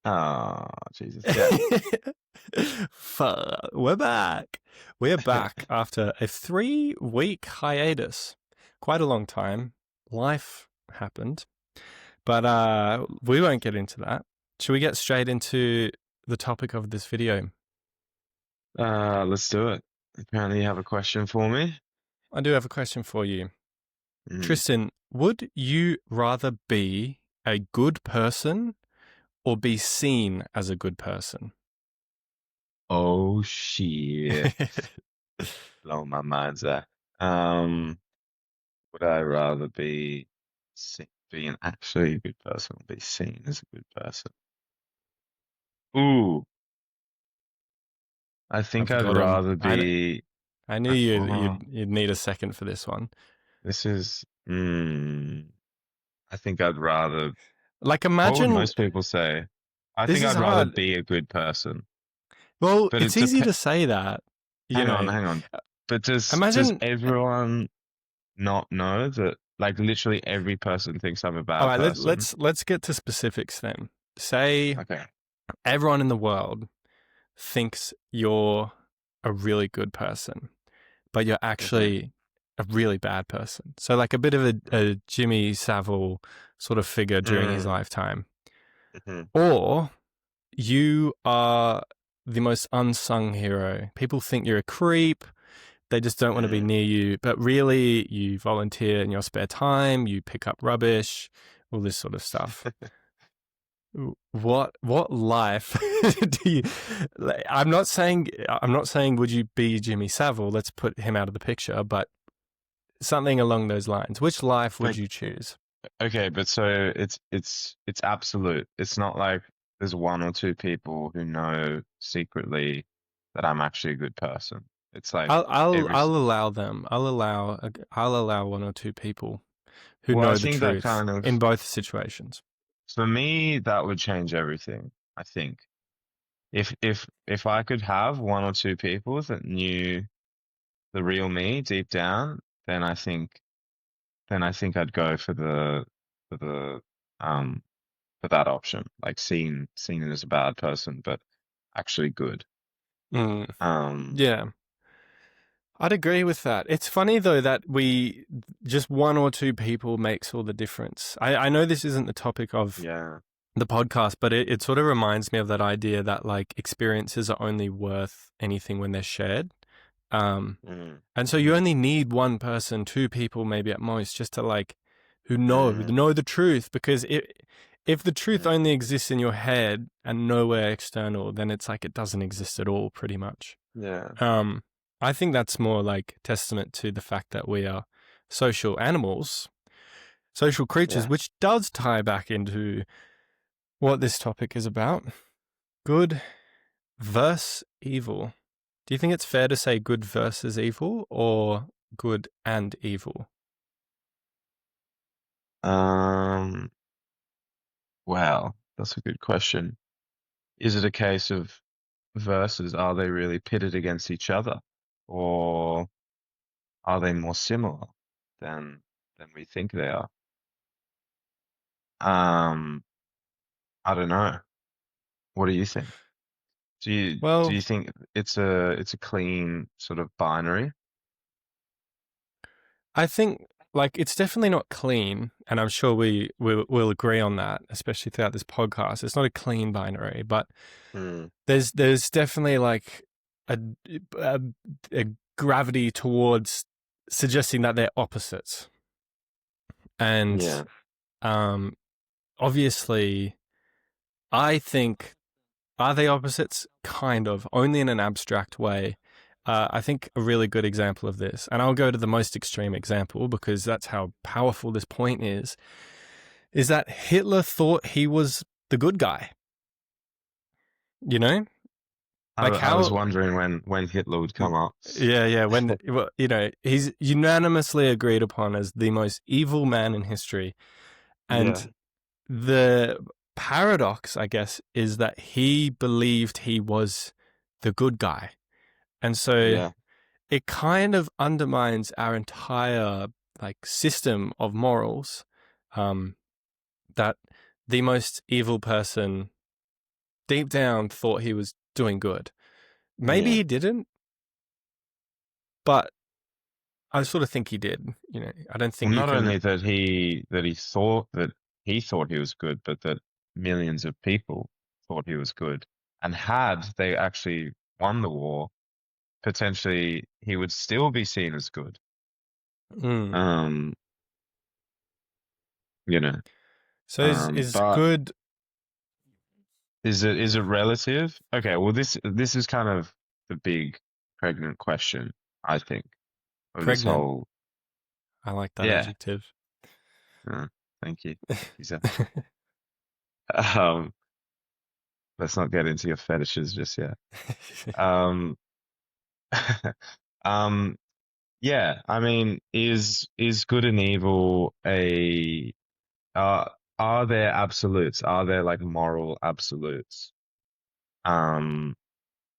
Oh, Jesus. Yeah. We're back. We're back after a 3-week hiatus. Quite a long time. Life happened. But we won't get into that. Should we get straight into the topic of this video? Let's do it. Apparently you have a question for me. I do have a question for you. Mm. Tristan, would you rather be a good person or be seen as a good person? Oh, shit. Blowing my mind, Zach. Would I rather be an actually good person or be seen as a good person? Ooh, I think I've I'd got him. rather be. I knew Oh, you'd need a second for this one. this is. I think I'd rather. Like, What would imagine most people say? I this think is I'd rather hard. be a good person, Well, but it's it easy depends. to say that, you know. Hang on. But does Imagine. everyone not know that? Like literally every person thinks I'm a All bad right, person. let's get to specifics then. Say Okay. everyone in the world thinks you're a really good person, but you're Okay. actually a really bad person. So, like a bit of a Jimmy Savile sort of figure during his Mm, lifetime, hmm or you are the most unsung hero. People think you're a creep. They just don't want to be mm. near you. But really, you volunteer in your spare time, you pick up rubbish, all this sort of stuff. What life do you I'm not saying would you be Jimmy Savile? Let's put him out of the picture, but something along those lines. Which life would But you choose? okay, but so it's absolute. It's not like there's one or two people who know secretly that I'm actually a good person. It's like every. I'll allow them. I'll allow one or two people who Well, I know the think that truth kind in of both situations. for me that would change everything. I think if I could have one or two people that knew the real me deep down, then I think I'd go for the um for that option, like seen as a bad person, but actually good. Mm, Um, yeah. I'd agree with that. It's funny though that we just one or two people makes all the difference. I know this isn't the topic of yeah. the podcast, but it sort of reminds me of that idea that like experiences are only worth anything when they're shared. Mm, And so you mm, only need one person, two people maybe at most, just to like mm, know the truth. Because if the truth mm, only exists in your head and nowhere external, then it's like it doesn't exist at all, pretty much. yeah, Um, I think that's more like testament to the fact that we are social animals, social creatures, yeah. which does tie back into what this topic is about. Good versus evil. Do you think it's fair to say good versus evil or good and evil? Um, well, that's a good question. Is it a case of versus are they really pitted against each other, or are they more similar than we think they are? Um, I don't know. What do you think? Do Well, you think it's a clean sort of binary? I think like it's definitely not clean, and I'm sure we'll agree on that, especially throughout this podcast. It's not a clean binary, but Hmm. there's definitely like a, a, a gravity towards suggesting that they're opposites, and Yeah. um, obviously, I think are they opposites? Kind of, only in an abstract way. I think a really good example of this, and I'll go to the most extreme example because that's how powerful this point is that Hitler thought he was the good guy. You know, like I was how wondering when Hitler would come up. yeah, when well, he's unanimously agreed upon as the most evil man in history. Yeah. And the paradox, I guess, is that he believed he was the good guy. And so Yeah. it kind of undermines our entire like system of morals, that the most evil person deep down thought he was doing good. Maybe Yeah. he didn't, but I sort of think he did. I don't Well, think you not can. only that he thought he was good, but that millions of people thought he was good. And had they actually won the war, potentially he would still be seen as good. Mm. Um, you know, So is but good is it relative? Okay, well this is kind of the big pregnant question, I think, of this pregnant? whole I like that yeah. adjective. Uh, thank you, Zach. Um, let's not get into your fetishes just yet. Um, um, yeah, I mean, is good and evil a uh are there absolutes? Are there like moral absolutes? Um,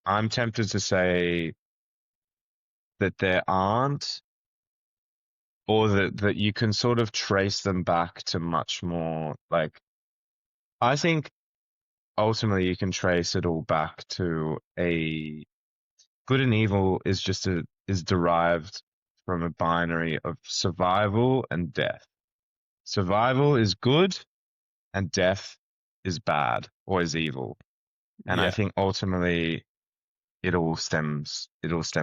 I'm tempted to say that there aren't, or that you can sort of trace them back to much more like I think ultimately you can trace it all back to a good and evil is derived from a binary of survival and death. Survival is good and death is bad or is evil. And I Yeah. think ultimately it all stems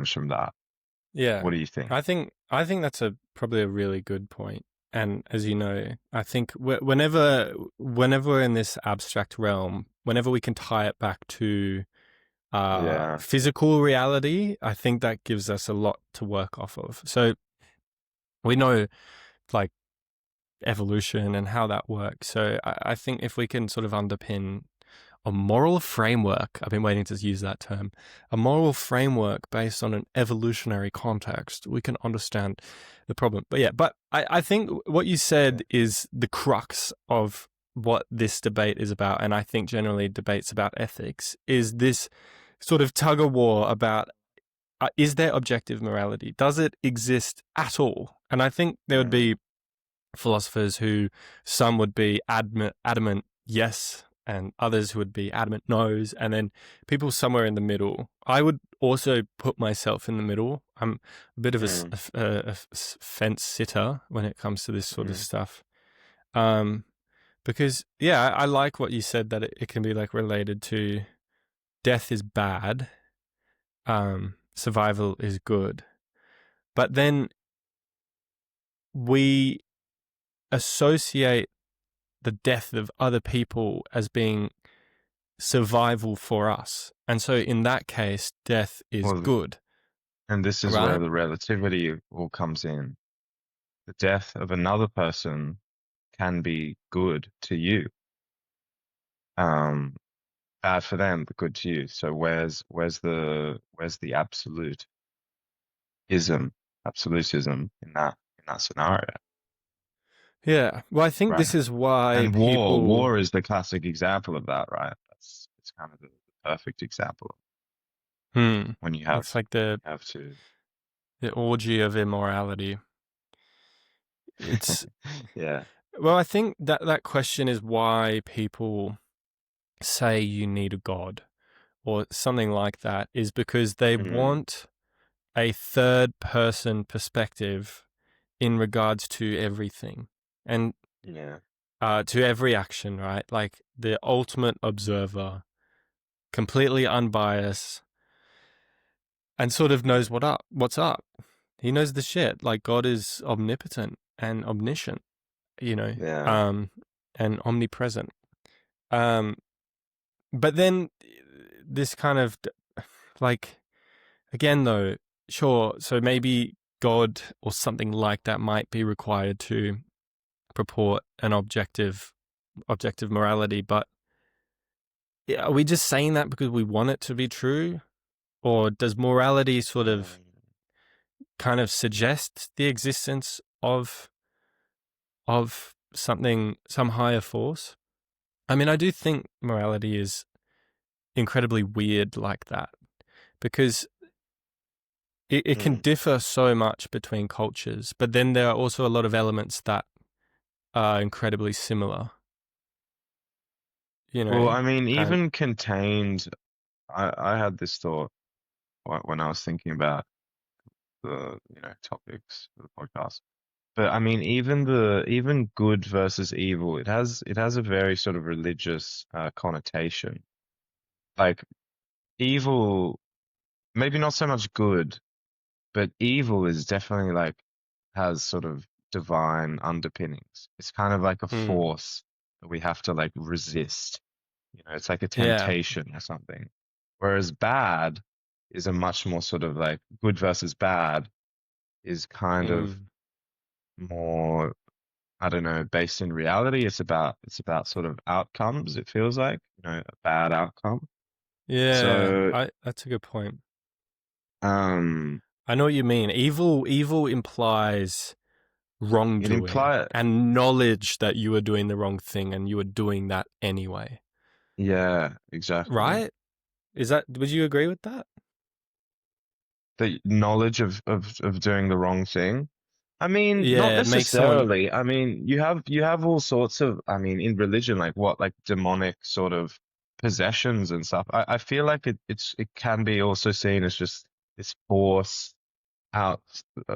from that. Yeah. What do you think? I think that's probably a really good point. And as you know, I think whenever we're in this abstract realm, whenever we can tie it back to Yeah. physical reality, I think that gives us a lot to work off of. So we know like evolution and how that works. So I think if we can sort of underpin a moral framework, I've been waiting to use that term, a moral framework based on an evolutionary context, we can understand the problem. But yeah, I think what you Yeah. said is the crux of what this debate is about. And I think generally debates about ethics is this sort of tug of war about is there objective morality? Does it exist at all? And I think there would Mm, be philosophers who some would be adamant yes, and others who would be adamant no's, and then people somewhere in the middle. I would also put myself in the middle. I'm a bit of mm, a fence sitter when it comes to this sort of mm, stuff. Um, because yeah, I like what you said that it can be like related to death is bad, survival is good, but then we associate the death of other people as being survival for us. And so in that case, death is well, good, and this is where right? the relativity all comes in. The death of another person can be good to you. Um, bad for them, but good to you. So where's the absolutism in that scenario, Yeah. Well, I think right? this is why And war people, war is the classic example of that, right? It's kind of the perfect example when you have it's like when you have to the orgy of immorality. It's, yeah. well, I think that question is why people say you need a god or something like that is because they Mm, want a third person perspective in regards to everything and yeah. to every action, right? Like the ultimate observer, completely unbiased, and sort of knows what's up. He knows the shit. Like God is omnipotent and omniscient, you know, Yeah. um, and omnipresent. Um, but then this kind of like again though, sure. So maybe God or something like that might be required to purport an objective morality, but are we just saying that because we want it to be true? Or does morality sort of Mm, kind of suggest the existence of something, some higher force? I mean, I do think morality is incredibly weird like that because it can mm. differ so much between cultures, but then there are also a lot of elements that are incredibly similar. you Well, know, I mean, and even contained, I had this thought when I was thinking about the, topics for the podcast. But I mean, even good versus evil, it has a very sort of religious connotation. Like evil, maybe not so much good, but evil is definitely like has sort of divine underpinnings. It's kind of like a mm, force that we have to like resist. It's like a yeah, temptation or something. Whereas bad is a much more sort of like good versus bad is kind of mm, more, I don't know, based in reality. It's about sort of outcomes, it feels like, a bad outcome. yeah. So, I That's a good point. um, I know what you mean. Evil implies it wrongdoing implies, and knowledge that you were doing the wrong thing and you were doing that anyway. yeah, exactly. Right? Would you agree with that? The knowledge of doing the wrong thing. I mean, not Yeah, it makes someone. necessarily. I mean, you have all sorts of, I mean, in religion, like what, like demonic sort of possessions and stuff. I feel like it can be also seen as just this force out,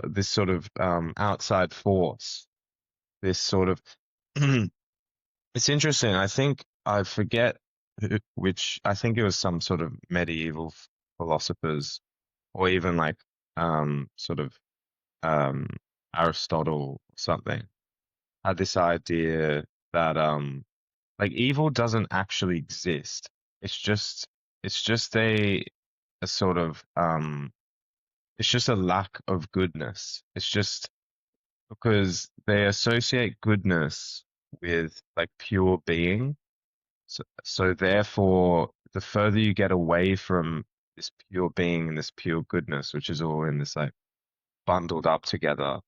this sort of outside force, this sort of. It's interesting. I think I forget which. I think it was some sort of medieval philosophers, or even like sort of um, Aristotle or something, had this idea that like evil doesn't actually exist. It's just it's just a sort of it's just a lack of goodness. It's just because they associate goodness with like pure being. So therefore, the further you get away from this pure being and this pure goodness, which is all in this like bundled up together,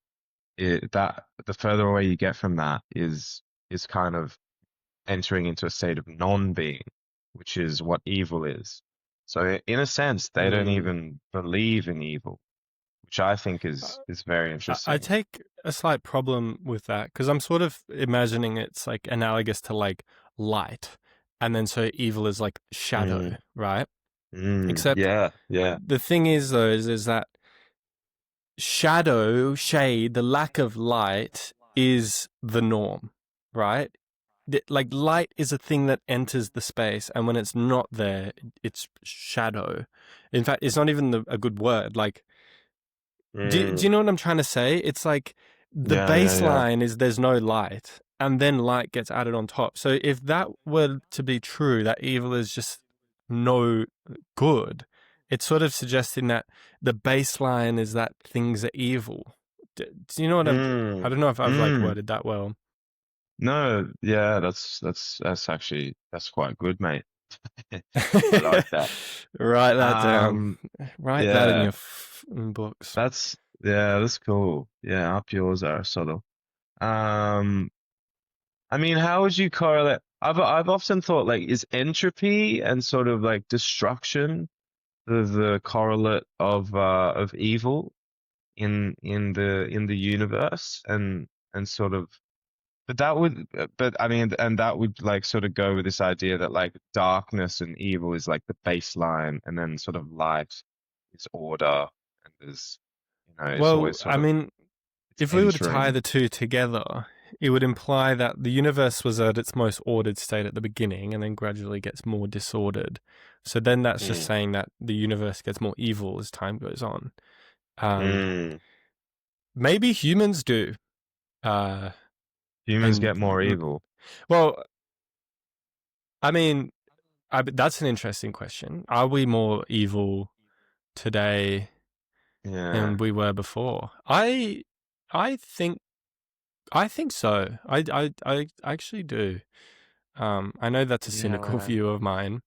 that the further away you get from that is kind of entering into a state of non-being, which is what evil is. So in a sense, they don't Mm, even believe in evil, which I think uh, is very I interesting. take a slight problem with that because I'm sort of imagining it's like analogous to like light, and then so evil is like shadow, Mm, right? Except yeah, yeah. the thing is though is that shadow, shade, the lack of light is the norm, right? Like light is a thing that enters the space, and when it's not there, it's shadow. In fact, it's not even a good word. Like, do Mm, you know what I'm trying to say? It's like the yeah, yeah, yeah. baseline is there's no light, and then light gets added on top. So if that were to be true, that evil is just no good, it's sort of suggesting that the baseline is that things are evil. Do you know what I Mm, don't know if I've like mm. worded that well. No, yeah, that's actually that's quite good, mate. I like that. Write that down. Um, Write that in yeah, your books. that's cool. Yeah, up yours, Aristotle. Um, I mean, how would you correlate? I've often thought like, is entropy and sort of like destruction the correlate of evil in the universe and sort of, but I mean, and that would like sort of go with this idea that like darkness and evil is like the baseline, and then sort of light is order, and there's, it's Well, always sort I of mean, it's if we were to tie entering. the two together, it would imply that the universe was at its most ordered state at the beginning and then gradually gets more disordered. So then that's just Mm, saying that the universe gets more evil as time goes on. Um, mm. Maybe humans do. Uh, Humans and get more evil. well, I mean, that's an interesting question. Are we more evil today than Yeah, we were before? I think I think so. I actually do. I know that's a cynical yeah. view of mine.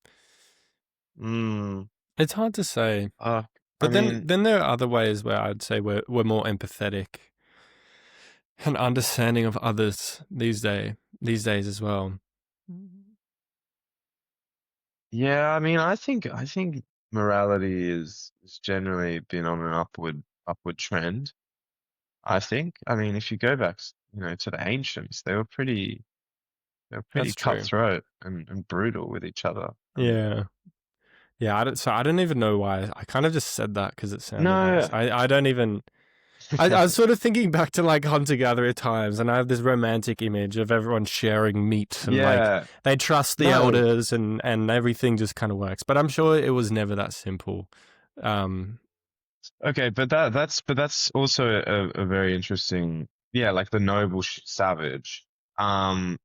Mm. It's hard to say, I but then mean, then there are other ways where I'd say we're more empathetic and understanding of others these days as well. yeah. I mean, I think morality is generally been on an upward trend. I think. I mean, if you go back, to the ancients, they were pretty. they're pretty That's true. cutthroat and brutal with each other. Yeah. Yeah, I don't even know why. I kind of just said that because it sounded nice. No, I don't even. I was sort of thinking back to like hunter gatherer times, and I have this romantic image of everyone sharing meat and like yeah, they trust the no. elders and everything just kind of works. But I'm sure it was never that simple. Um, Okay, but that's also a very interesting, yeah, like the noble sh savage. Um,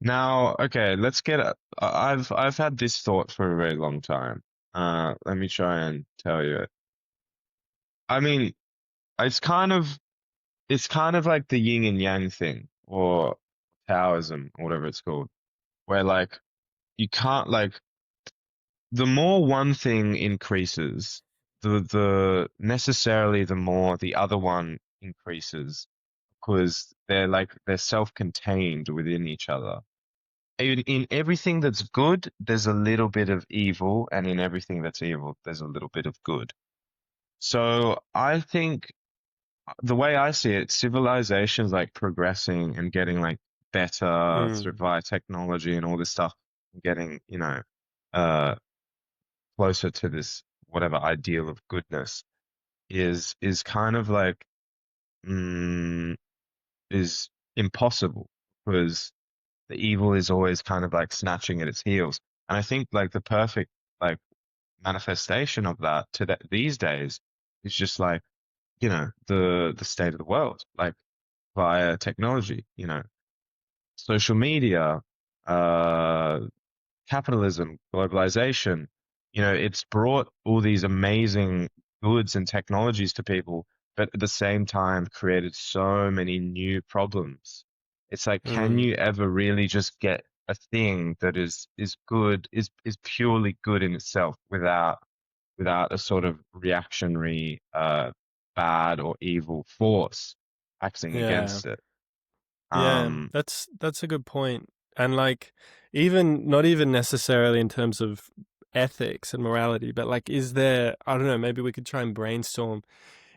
Now, okay, let's get. I've had this thought for a very long time. Let me try and tell you it. I mean, it's kind of it's kind of like the yin and yang thing, or Taoism, or whatever it's called, where like you can't like the more one thing increases, the necessarily the more the other one increases because they're self-contained within each other. In everything that's good, there's a little bit of evil, and in everything that's evil, there's a little bit of good. So I think the way I see it, civilization's like progressing and getting like better through mm, via technology and all this stuff, getting, uh, closer to this whatever ideal of goodness is kind of like mm, is impossible because the evil is always kind of like snatching at its heels. And I think like the perfect like manifestation of that these days is just like, the state of the world, like via technology, social media, uh, capitalism, globalization, it's brought all these amazing goods and technologies to people, but at the same time created so many new problems. It's like, can mm, you ever really just get a thing that is good, is purely good in itself without a sort of reactionary bad or evil force acting yeah. against it? Yeah, Um, that's a good point. And like even not even necessarily in terms of ethics and morality, but like is there I don't know, maybe we could try and brainstorm.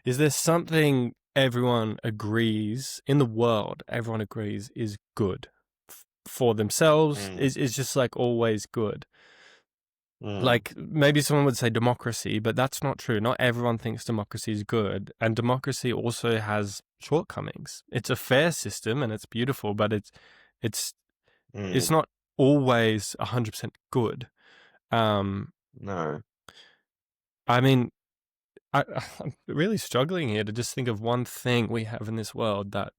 Is there something everyone agrees in the world, everyone agrees is good for themselves mm, is just like always good. mm, Like maybe someone would say democracy, but that's not true. Not everyone thinks democracy is good, and democracy also has shortcomings. It's a fair system and it's beautiful, but it's it's mm, not always 100% good. Um, no. I mean, I'm really struggling here to just think of one thing we have in this world that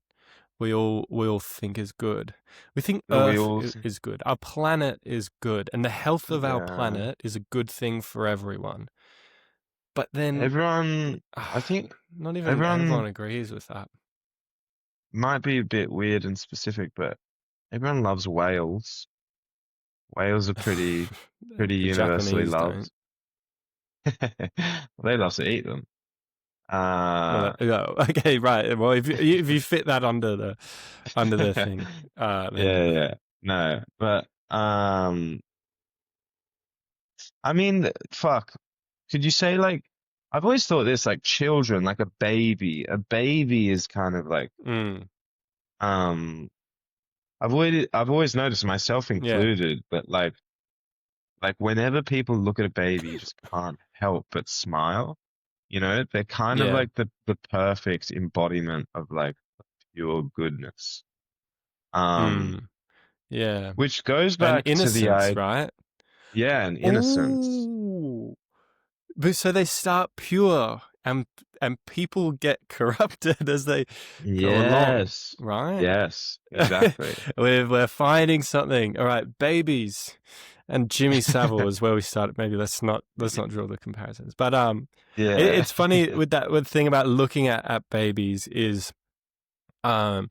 we all think is good. We think That we Earth all, is good. Our planet is good, and the health of our yeah. planet is a good thing for everyone. But then Everyone, I think not even everyone everyone agrees with that. might be a bit weird and specific, but everyone loves whales. Whales are pretty The universally Japanese don't. loved. They love to eat them. Well, Uh, no, okay, right. Well, if you fit that under the yeah, thing, then yeah. No, but I mean, fuck. Could you say like I've always thought this like children, like a baby. A baby is kind of like mm, um I've always noticed myself yeah, included, but like whenever people look at a baby, you just can't help but smile. They're kind of yeah, like the perfect embodiment of like pure goodness. Um, mm, yeah, which goes and back to the innocence, right? yeah, and innocence. Ooh, but so they start pure, and people get corrupted as they go along, Yes. right? Yes, exactly. we're finding something. All right, babies, and Jimmy Savile is where we started. Maybe let's not draw the comparisons, but Yeah. it's funny with that. With thing about looking at babies is um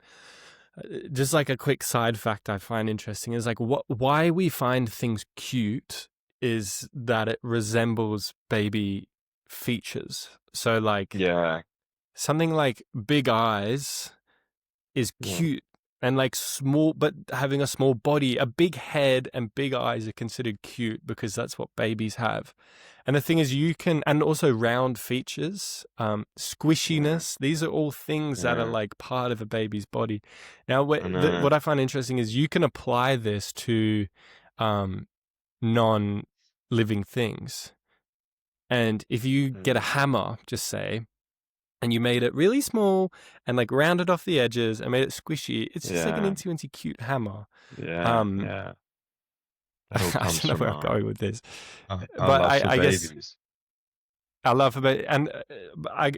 just like a quick side fact I find interesting is like why we find things cute is that it resembles baby features. So like Yeah. something like big eyes is Yeah. cute and like small, but having a small body, a big head and big eyes are considered cute because that's what babies have. And the thing is, you can, and also round features, Yeah. squishiness. These are all things that are Yeah. like part of a baby's body. Now, I know. what I find interesting is you can apply this to um, non-living things. And if you get a Mm. hammer, just say, and you made it really small and like rounded off the edges and made it squishy, it's just like an Yeah. incy cute hammer. Yeah. Um, Yeah. That all I don't comes know from where I'm going with this, our but love for I guess babies. I love it. And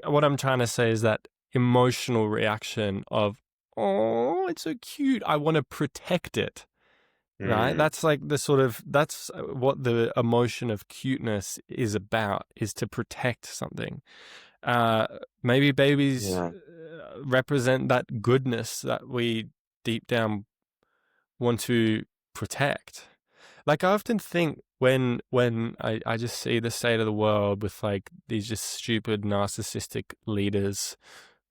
what I'm trying to say is that emotional reaction of, oh, it's so cute. I want to protect it. Right. Mm. That's like the sort of, that's what the emotion of cuteness is about, is to protect something. Uh, Maybe babies Yeah. represent that goodness that we deep down want to protect. Like I often think when I just see the state of the world with like these just stupid narcissistic leaders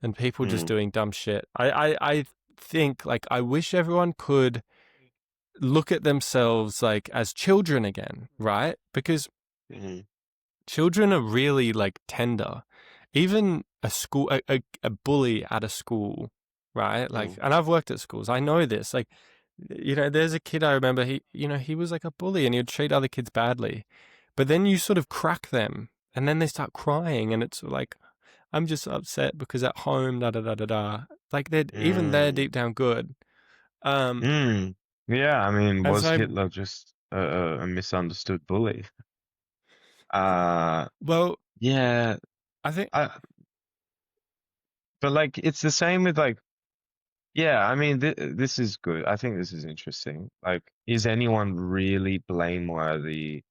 and people just Mm. doing dumb shit. I think like I wish everyone could look at themselves like as children again, right? Because Mm. children are really like tender. Even a bully at a school, right? Like, Mm. and I've worked at schools. I know this. Like, there's a kid I remember. He was like a bully, and he would treat other kids badly. But then you sort of crack them, and then they start crying, and it's like, I'm just upset because at home, da da da da da. Like they're Mm. deep down good. Um, Mm. Yeah, I mean, and was so Hitler just a misunderstood bully? Uh, well, yeah, I think. I, but like it's the same with like, yeah, I mean, this is good. I think this is interesting. Like, is anyone really blameworthy?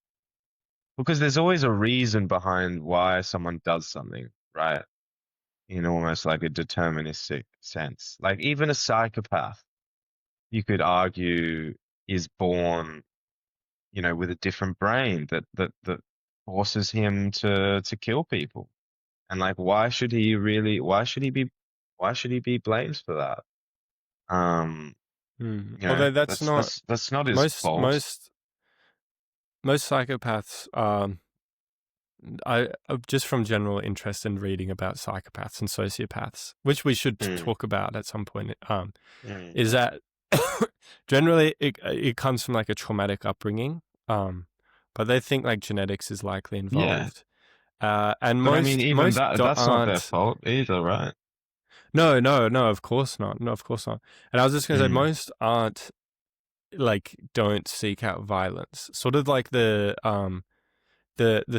Because there's always a reason behind why someone does something, right? In almost like a deterministic sense. Like even a psychopath, you could argue, is born, with a different brain that forces him to kill people. And like, why should he be blamed for that? Um, Although that's not that's not his most fault. most most psychopaths. I just from general interest in reading about psychopaths and sociopaths, which we should Mm, talk about at some point. mm. Is that generally it comes from like a traumatic upbringing. But they think like genetics is likely Yeah. involved. And But I mean, even that's not their aren't. fault either, right? No, no, no. Of course not. No, of course not. And I was just going to say Mm, most aren't like don't seek out violence. Sort of like the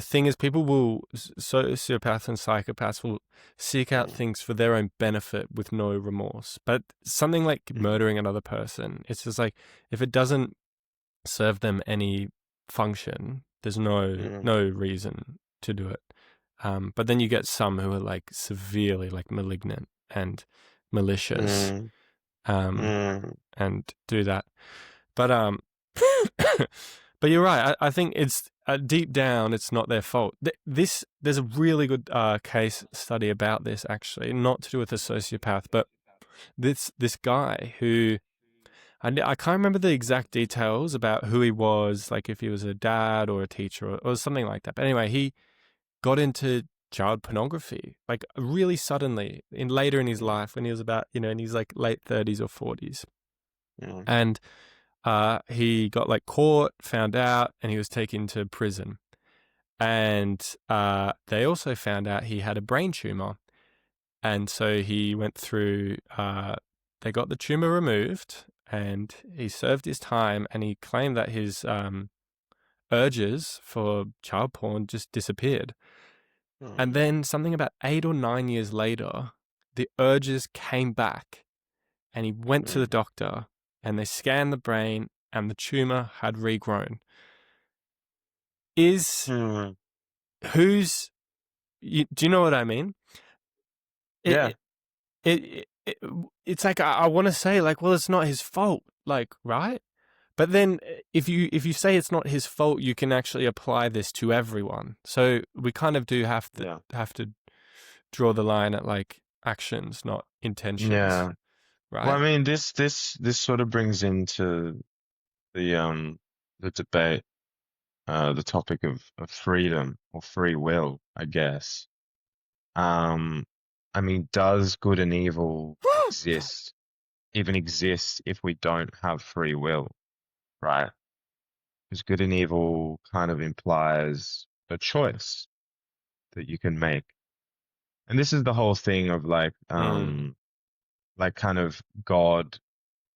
thing is people will sociopaths and psychopaths will seek out mm, things for their own benefit with no remorse. But something like mm, murdering another person, it's just like if it doesn't serve them any function, there's mm, no reason to do it. But then you get some who are like severely like malignant and malicious, mm, um, mm, and do that. But but you're right. I think it's deep down, it's not their fault. There's a really good case study about this actually, not to do with a sociopath, but this guy who I can't remember the exact details about who he was, like if he was a dad or a teacher or something like that. But anyway, he got into child pornography like really suddenly in later in his mm, life when he was about in his like late 30s or 40s, mm, and he got like caught, found out, and he was taken to prison. And they also found out he had a brain tumor. And so he went through, they got the tumor removed and he served his time, and he claimed that his urges for child porn just disappeared. And mm, then something about 8 or 9 years later, the urges came back, and he went to the mm, doctor and they scanned the brain and the tumor had regrown. Is mm. who's do you know what I mean? Yeah, It it's like I want to say like, well, it's not his fault, like, right? But then if you say it's not his fault, you can actually apply this to everyone. So we kind of do yeah, have to draw the line at like actions, not intentions. yeah. Well, right? I mean, this sort of brings into the debate, the topic of freedom or free will, I guess. Um, I mean, does good and evil even exist if we don't have free will, right? Because good and evil kind of implies a choice that you can make. And this is the whole thing of Mm, like kind of God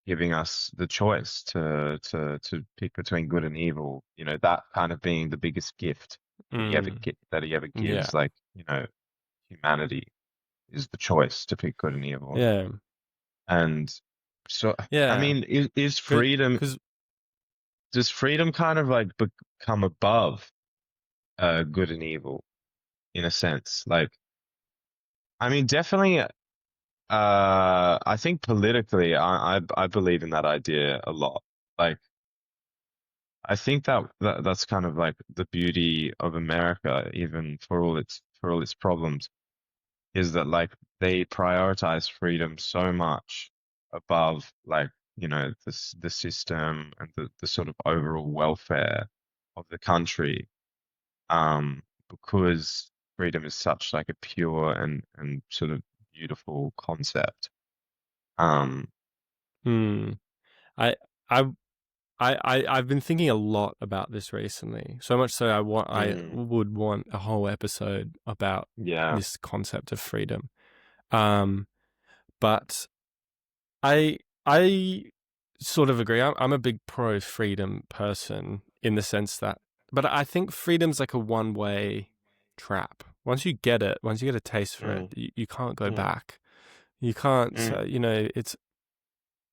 giving us the choice to pick between good and evil, that kind of being the biggest gift mm, that he ever yeah, gives, like, humanity is the choice to pick good and evil. yeah, And so, I yeah. mean, is freedom, Because does freedom kind of like become above good and evil in a sense? Like, I mean, definitely, I think politically, I believe in that idea a lot. Like, I think that's kind of like the beauty of America, even for all its problems, is that like they prioritize freedom so much above like, the system and the sort of overall welfare of the country. Because freedom is such like a pure and sort of beautiful concept. Um, mm, I I I've been thinking a lot about this recently. So much so I mm, would want a whole episode about yeah. this concept of freedom. Um, but I I sort of agree. I'm a big pro freedom person in the sense that, but I think freedom's like a one way trap. Once you get a taste for it, Mm, you can't go mm, back. You can't, mm, it's.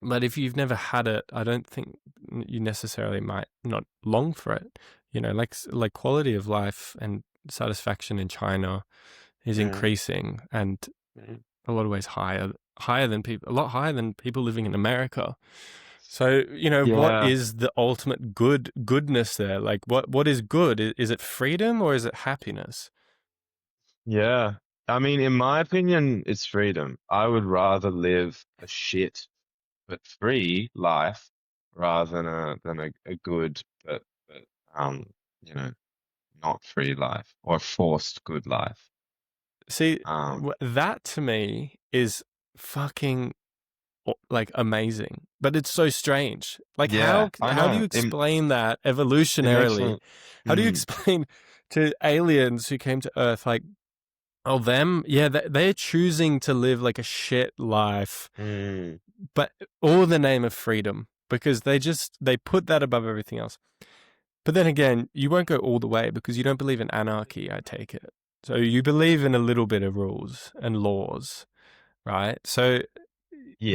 But if you've never had it, I don't think you necessarily might not long for it. Like quality of life and satisfaction in China is mm, increasing, and mm. a lot of ways a lot higher than people living in America. So, what Yeah, is the ultimate goodness there? Like what is good? Is it freedom or is it happiness? yeah. I mean, in my opinion, it's freedom. I would rather live a shit but free life rather than a good but um you know not free life or a forced good life. See, Um, that to me is fucking like amazing, but it's so strange. Like yeah, I how do you know. explain that It makes evolutionarily? me. How do you Mm, explain to aliens who came to Earth like, oh, them, yeah, they're choosing to live like a shit life, mm, but all in the name of freedom because they put that above everything else. But then again, you won't go all the way because you don't believe in anarchy. I take it. So you believe in a little bit of rules and laws, right? So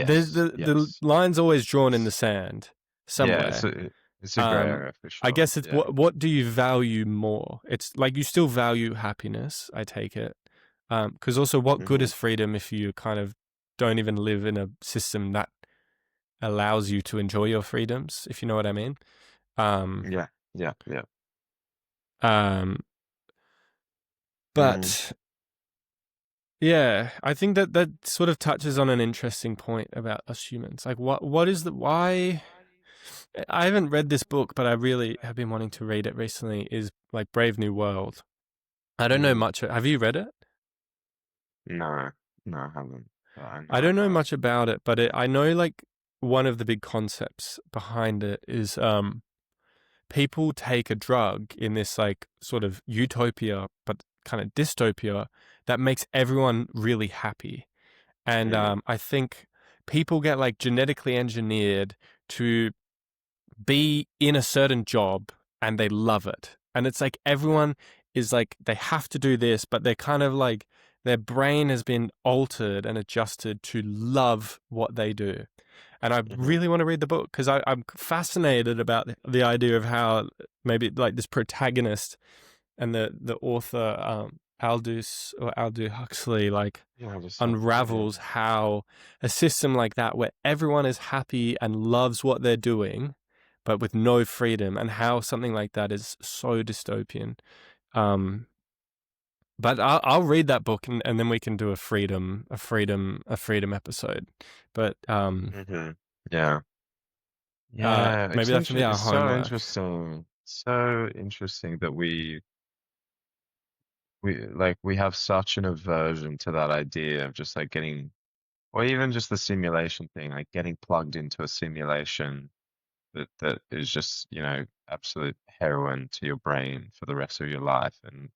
there's yes, the yes. line's always drawn in the sand Yeah, somewhere. it's a gray Um, area for I sure. guess it's Yeah. what do you value more? It's like you still value happiness. I take it, because also, what good Hmm. is freedom if you kind of don't even live in a system that allows you to enjoy your freedoms? If you know what I mean. Um, Yeah, yeah, yeah. um, Mm, but yeah, I think that sort of touches on an interesting point about us humans. Like, what is the why? I haven't read this book, but I really have been wanting to read it recently. Is like Brave New World. I don't know mm. much. Have you read it? No, no, I haven't. But I know I don't know about. much about it, but I know like one of the big concepts behind it is people take a drug in this like sort of utopia, but kind of dystopia that makes everyone really happy. And Mm, I think people get like genetically engineered to be in a certain job and they love it. And it's like everyone is like, they have to do this, but they're kind of like, their brain has been altered and adjusted to love what they do. And I hmm. really want to read the book because I'm fascinated about the idea of how maybe like this protagonist and the author, Aldous Huxley, like Yeah, just something. Yeah. unravels how a system like that where everyone is happy and loves what they're doing but with no freedom, and how something like that is so dystopian. um But I'll read that book and then we can do a freedom episode. But Hmm. Yeah. Yeah, maybe that can be our it's so homework. interesting. So interesting that we have such an aversion to that idea of just like getting, or even just the simulation thing, like getting plugged into a simulation that is just, absolute heroin to your brain for the rest of your life, and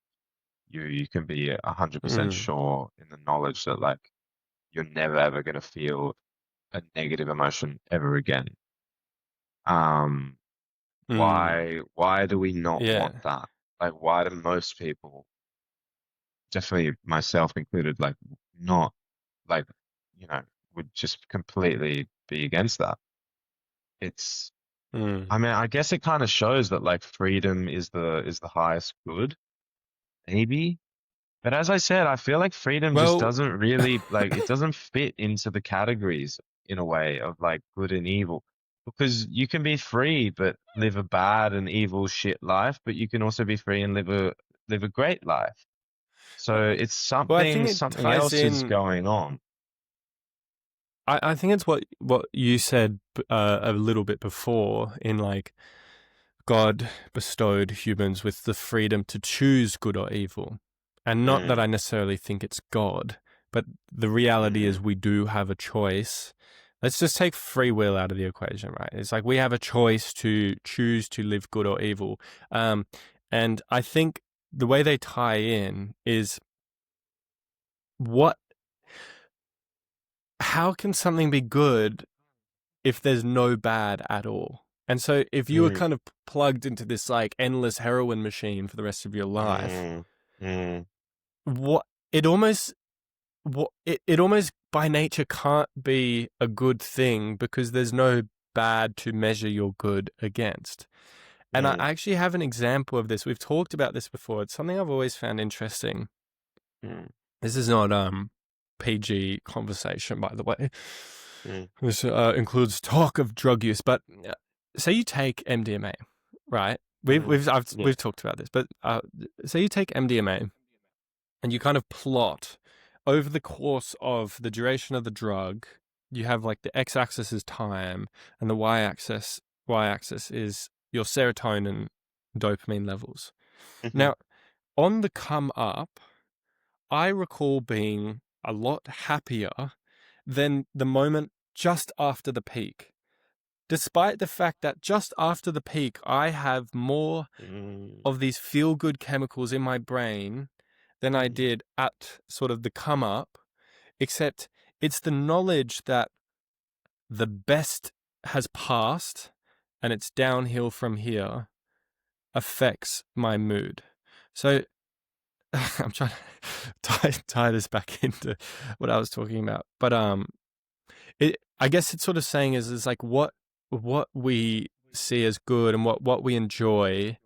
you can be 100% Mm, sure in the knowledge that like you're never ever going to feel a negative emotion ever again. Um, mm, why do we not want yeah. that? Like, why do most people, definitely myself included, like not like, you know, would just completely be against that? It's, Mm. I mean, I guess it kind of shows that like freedom is the highest good, maybe. But as I said, I feel like freedom just Well, doesn't really like it doesn't fit into the categories in a way of like good and evil. Because you can be free but live a bad and evil shit life, but you can also be free and live a great life. uh, So it's well, I think it something ties else is in. going on. I think it's what you said a little bit before in like God bestowed humans with the freedom to choose good or evil. And not that I Mm, necessarily think it's God, but the reality is mm, we do have a choice. Let's just take free will out of the equation, right? It's like we have a choice to choose to live good or evil. Um, and I think the way they tie in is what, how can something be good if there's no bad at all? And so if you were mm, kind of plugged into this like endless heroin machine for the rest of your life, mm, mm, what it almost it almost by nature can't be a good thing because there's no bad to measure your good against. And I mm, actually have an example of this. We've talked about this before. It's something I've always found interesting. mm, This is not PG conversation, by the way. mm, This includes talk of drug use, but say you take MDMA, right? mm. Yeah. We've talked about this, but say you take MDMA and you kind of plot over the course of the duration of the drug. You have like the x-axis is time, and the y-axis is your serotonin, dopamine levels. Hmm. Now, on the come up, I recall being a lot happier than the moment just after the peak. Despite the fact that just after the peak, I have more Mm, of these feel good chemicals in my brain than I mm, did at sort of the come up, except it's the knowledge that the best has passed and it's downhill from here affects my mood. So I'm trying to tie this back into what I was talking about. But I guess it's sort of saying is like what we see as good and what we enjoy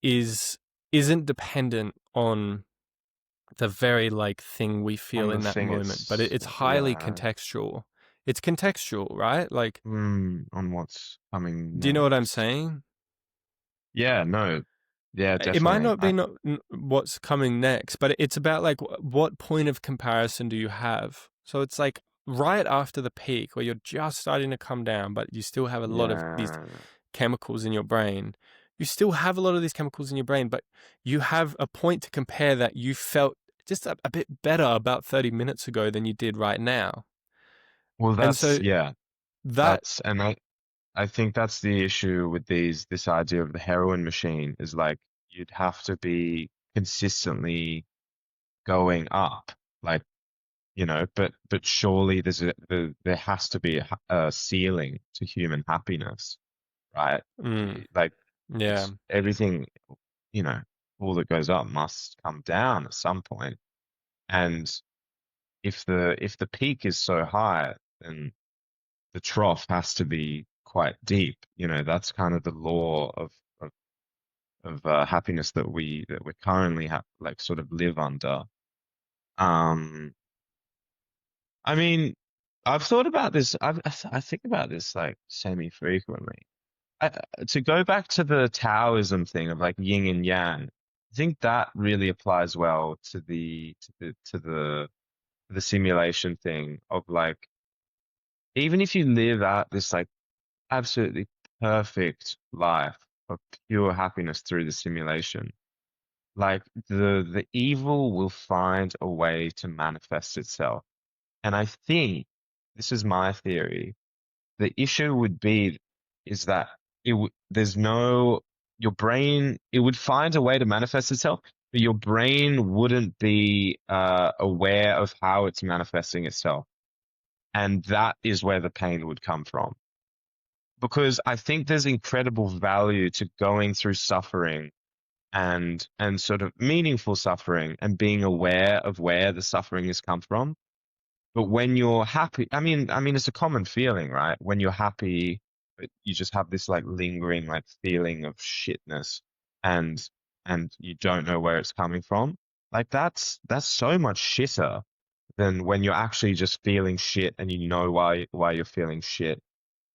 is isn't dependent on the very like thing we feel on the in that thing moment, but it's it's highly yeah. contextual. It's contextual, right? Like, On what's coming do you know what I'm next. saying? Yeah, no. Yeah, It might definitely. not be what's coming next, but it's about like what point of comparison do you have? So it's like right after the peak where you're just starting to come down, but you still have a lot of these Yeah. chemicals in your brain. You still have a lot of these chemicals in your brain, but you have a point to compare that you felt just a bit better about 30 minutes ago than you did right now. Well, And that's so yeah. that, That's and I think that's the issue with this idea of the heroin machine is like you'd have to be consistently going up. Like, but surely there has to be a ceiling to human happiness, right? mm, Like yeah, it's everything, you know, all that goes up must come down at some point. And if the peak is so high, then the trough has to be quite deep. That's kind of the law of happiness that we currently have like sort of live under. Um, I mean, I've thought about this. I think about this like semi-frequently. To go back to the Taoism thing of like yin and yang, think that really applies well to the simulation thing of like, even if you live out this like absolutely perfect life of pure happiness through the simulation, like the evil will find a way to manifest itself. And I think this is my theory. The issue would be is that there's no your brain, it would find a way to manifest itself, but your brain wouldn't be aware of how it's manifesting itself. And that is where the pain would come from. Because I think there's incredible value to going through suffering and sort of meaningful suffering and being aware of where the suffering has come from. But when you're happy, I mean, it's a common feeling, right? When you're happy, but you just have this like lingering like feeling of shitness, and and you don't know where it's coming from. Like that's so much shitter than when you're actually just feeling shit and you know why you're feeling shit,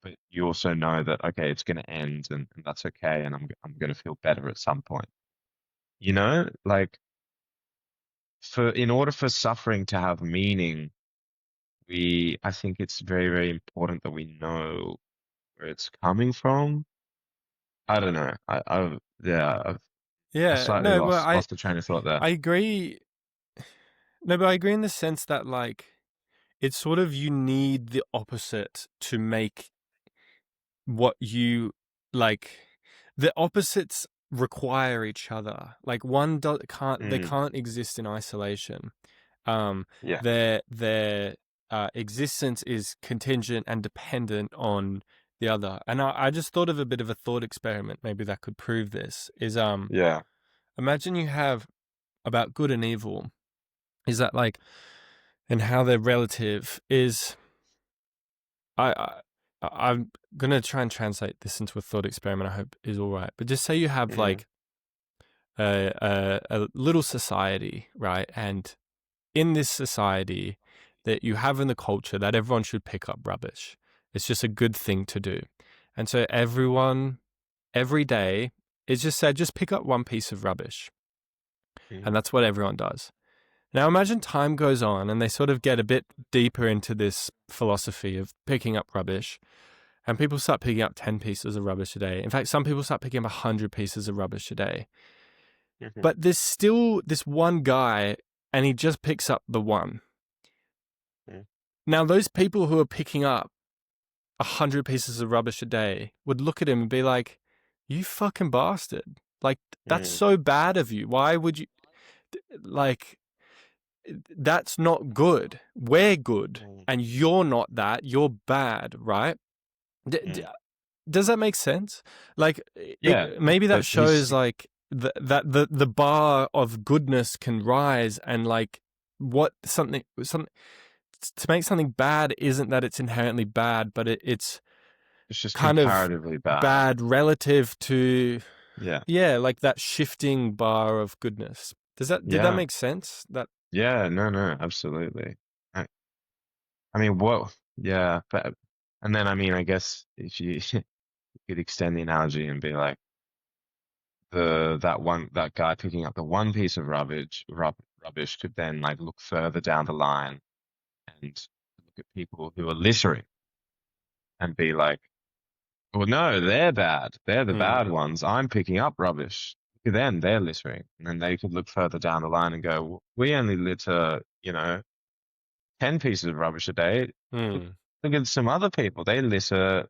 but you also know that okay, it's gonna end and that's okay, and I'm gonna feel better at some point. You know, like for in order for suffering to have meaning I think it's very, very important that we know where it's coming from. I don't know. I Yeah, slightly no, but lost the train of thought there. I agree. No, but I agree in the sense that like it's sort of you need the opposite to make what you like. The opposites require each other. Like they Mm, can't exist in isolation. Um, yeah. their existence is contingent and dependent on the other. And I just thought of a bit of a thought experiment. Maybe that could prove this. Is Yeah. imagine you have about good and evil. Is that like and how they're relative is I, I I'm gonna try and translate this into a thought experiment. I hope is all right. But just say you have Hmm. like a little society, right? And in this society that you have in the culture that everyone should pick up rubbish. It's just a good thing to do. And so everyone every day is just said just pick up one piece of rubbish. And Hmm. that's what everyone does. Now imagine time goes on and they sort of get a bit deeper into this philosophy of picking up rubbish. And people start picking up 10 pieces of rubbish a day. In fact, some people start picking up 100 pieces of rubbish a day. Hmm. But there's still this one guy, and he just picks up the one. Hmm. Now, those people who are picking up 100 pieces of rubbish a day would look at him and be like, you fucking bastard. Like, that's Hmm. so bad of you. Why would you, like, that's not good. We're good. Hmm. And you're not that. You're bad, right? Hmm. Does that make sense? Like, Yeah. maybe that But shows like that the bar of goodness can rise, and like what something to make something bad isn't that it's inherently bad, but it's it's just kind of comparatively bad. bad relative to Yeah. yeah, like that shifting bar of goodness. Did that Yeah. make sense? That Yeah. No, no, absolutely. I, I mean, what? Yeah. But, and then, I mean, I guess if you, you could extend the analogy and be like, that guy picking up the one piece of rubbish could then like look further down the line and look at people who are littering and be like, well, no, they're bad. They're the mm, bad ones. I'm picking up rubbish. Look at them, they're littering. And then they could look further down the line and go, well, we only litter, 10 pieces of rubbish a day. Look, mm, look at some other people. They litter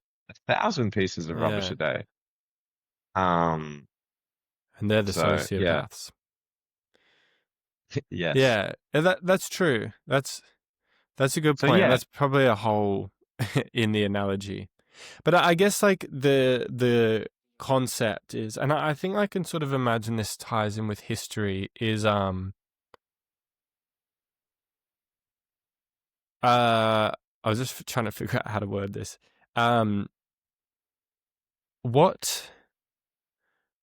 1,000 pieces of rubbish yeah, a day. Um, and they're the so yeah, sociopaths. yes. Yeah, that's true. That's a good So point. yeah. That's probably a hole in the analogy. But I guess like the concept is, and I think I can sort of imagine this ties in with history. Is I was just trying to figure out how to word this. Um, what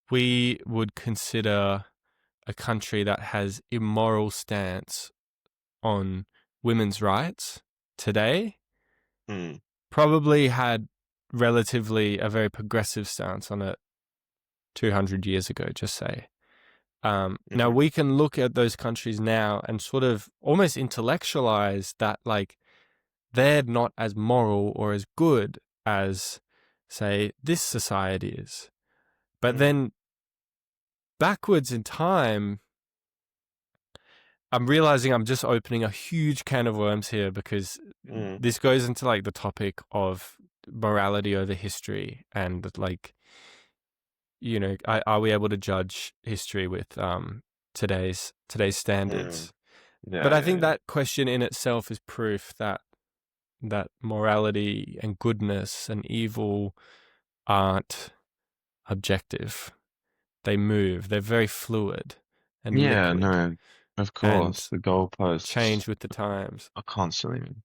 we would consider a country that has immoral stance on women's rights today Hmm. probably had relatively a very progressive stance on it 200 years ago, just say. Now Mm, we can look at those countries now and sort of almost intellectualize that, like, they're not as moral or as good as, say, this society is. But mm, then backwards in time, I'm realizing I'm just opening a huge can of worms here, because mm, this goes into like the topic of morality over history, and like, are we able to judge history with today's mm. standards? But Yeah, I yeah, think yeah. that question in itself is proof that morality and goodness and evil aren't objective. They move. They're very fluid and Yeah, liquid no, of and course, the goalposts change with the times. are constantly.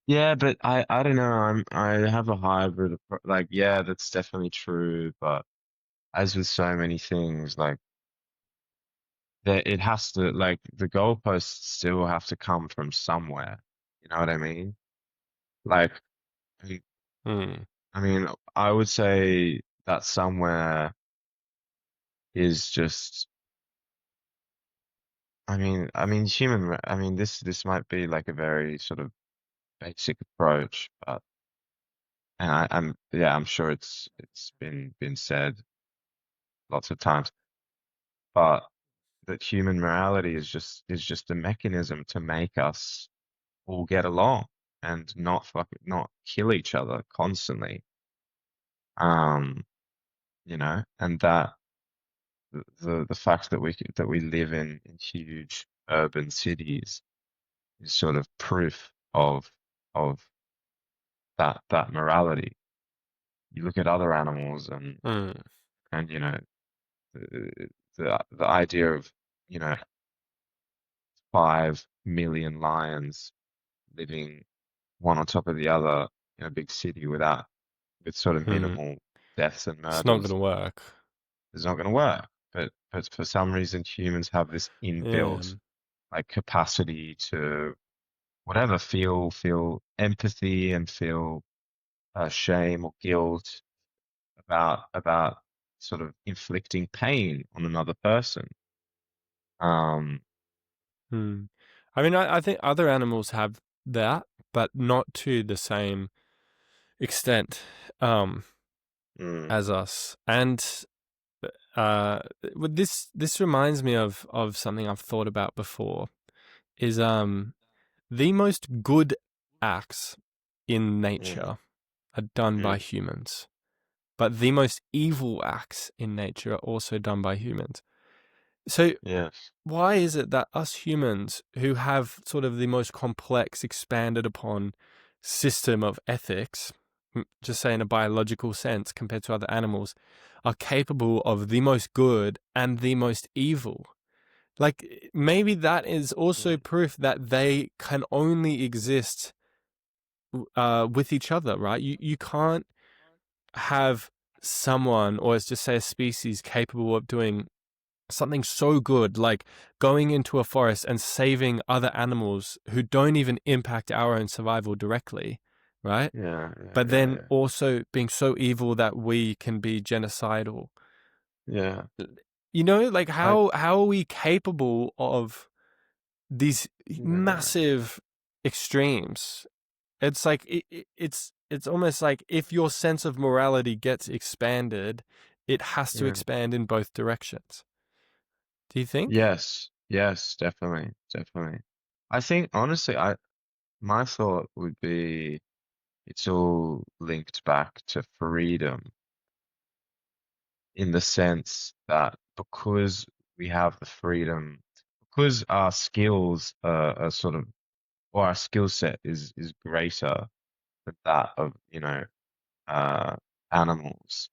Yeah, but I don't know. I have a hybrid like, yeah, that's definitely true, but as with so many things, like that it has to like the goalposts still have to come from somewhere. You know what I mean? Like I Hmm. I mean, I would say that somewhere is just I mean this might be like a very sort of basic approach, but and I'm sure it's been said lots of times, but that human morality is just a mechanism to make us all get along and not kill each other constantly. Um, and that the fact that we live in huge urban cities is sort of proof of that morality. You look at other animals Hmm. and the idea of, you know, 5 million lions living one on top of the other in a big city with sort of Hmm. minimal deaths and It's not going murders to work. is not going to work. But for some reason, humans have this Yeah. inbuilt like capacity to whatever feel empathy and feel shame or guilt about sort of inflicting pain on another person. Um, Hmm. I mean, I think other animals have that, but not to the same extent mm, as us. And uh, with this reminds me of something I've thought about before. Is the most good acts in mm, nature are done by mm, humans, but the most evil acts in nature are also done by humans. So yes, why is it that us humans, who have sort of the most complex, expanded upon system of ethics, just say in a biological sense compared to other animals, are capable of the most good and the most evil? Like, maybe that is also mm, proof that they can only exist with each other, right? You can't have someone, or let's just say a species, capable of doing something so good, like going into a forest and saving other animals who don't even impact our own survival directly, right? yeah, yeah, But yeah, then yeah, also being so evil that we can be genocidal. yeah. Like, I how are we capable of these yeah, massive extremes? It's like it's almost like if your sense of morality gets expanded, it has to yeah. expand in both directions. Do you think? Yes, yes, definitely, definitely. I think honestly, I my thought would be it's all linked back to freedom in the sense that because we have the freedom, because our skills are sort of, or our skill set is greater than that of, uh, animals,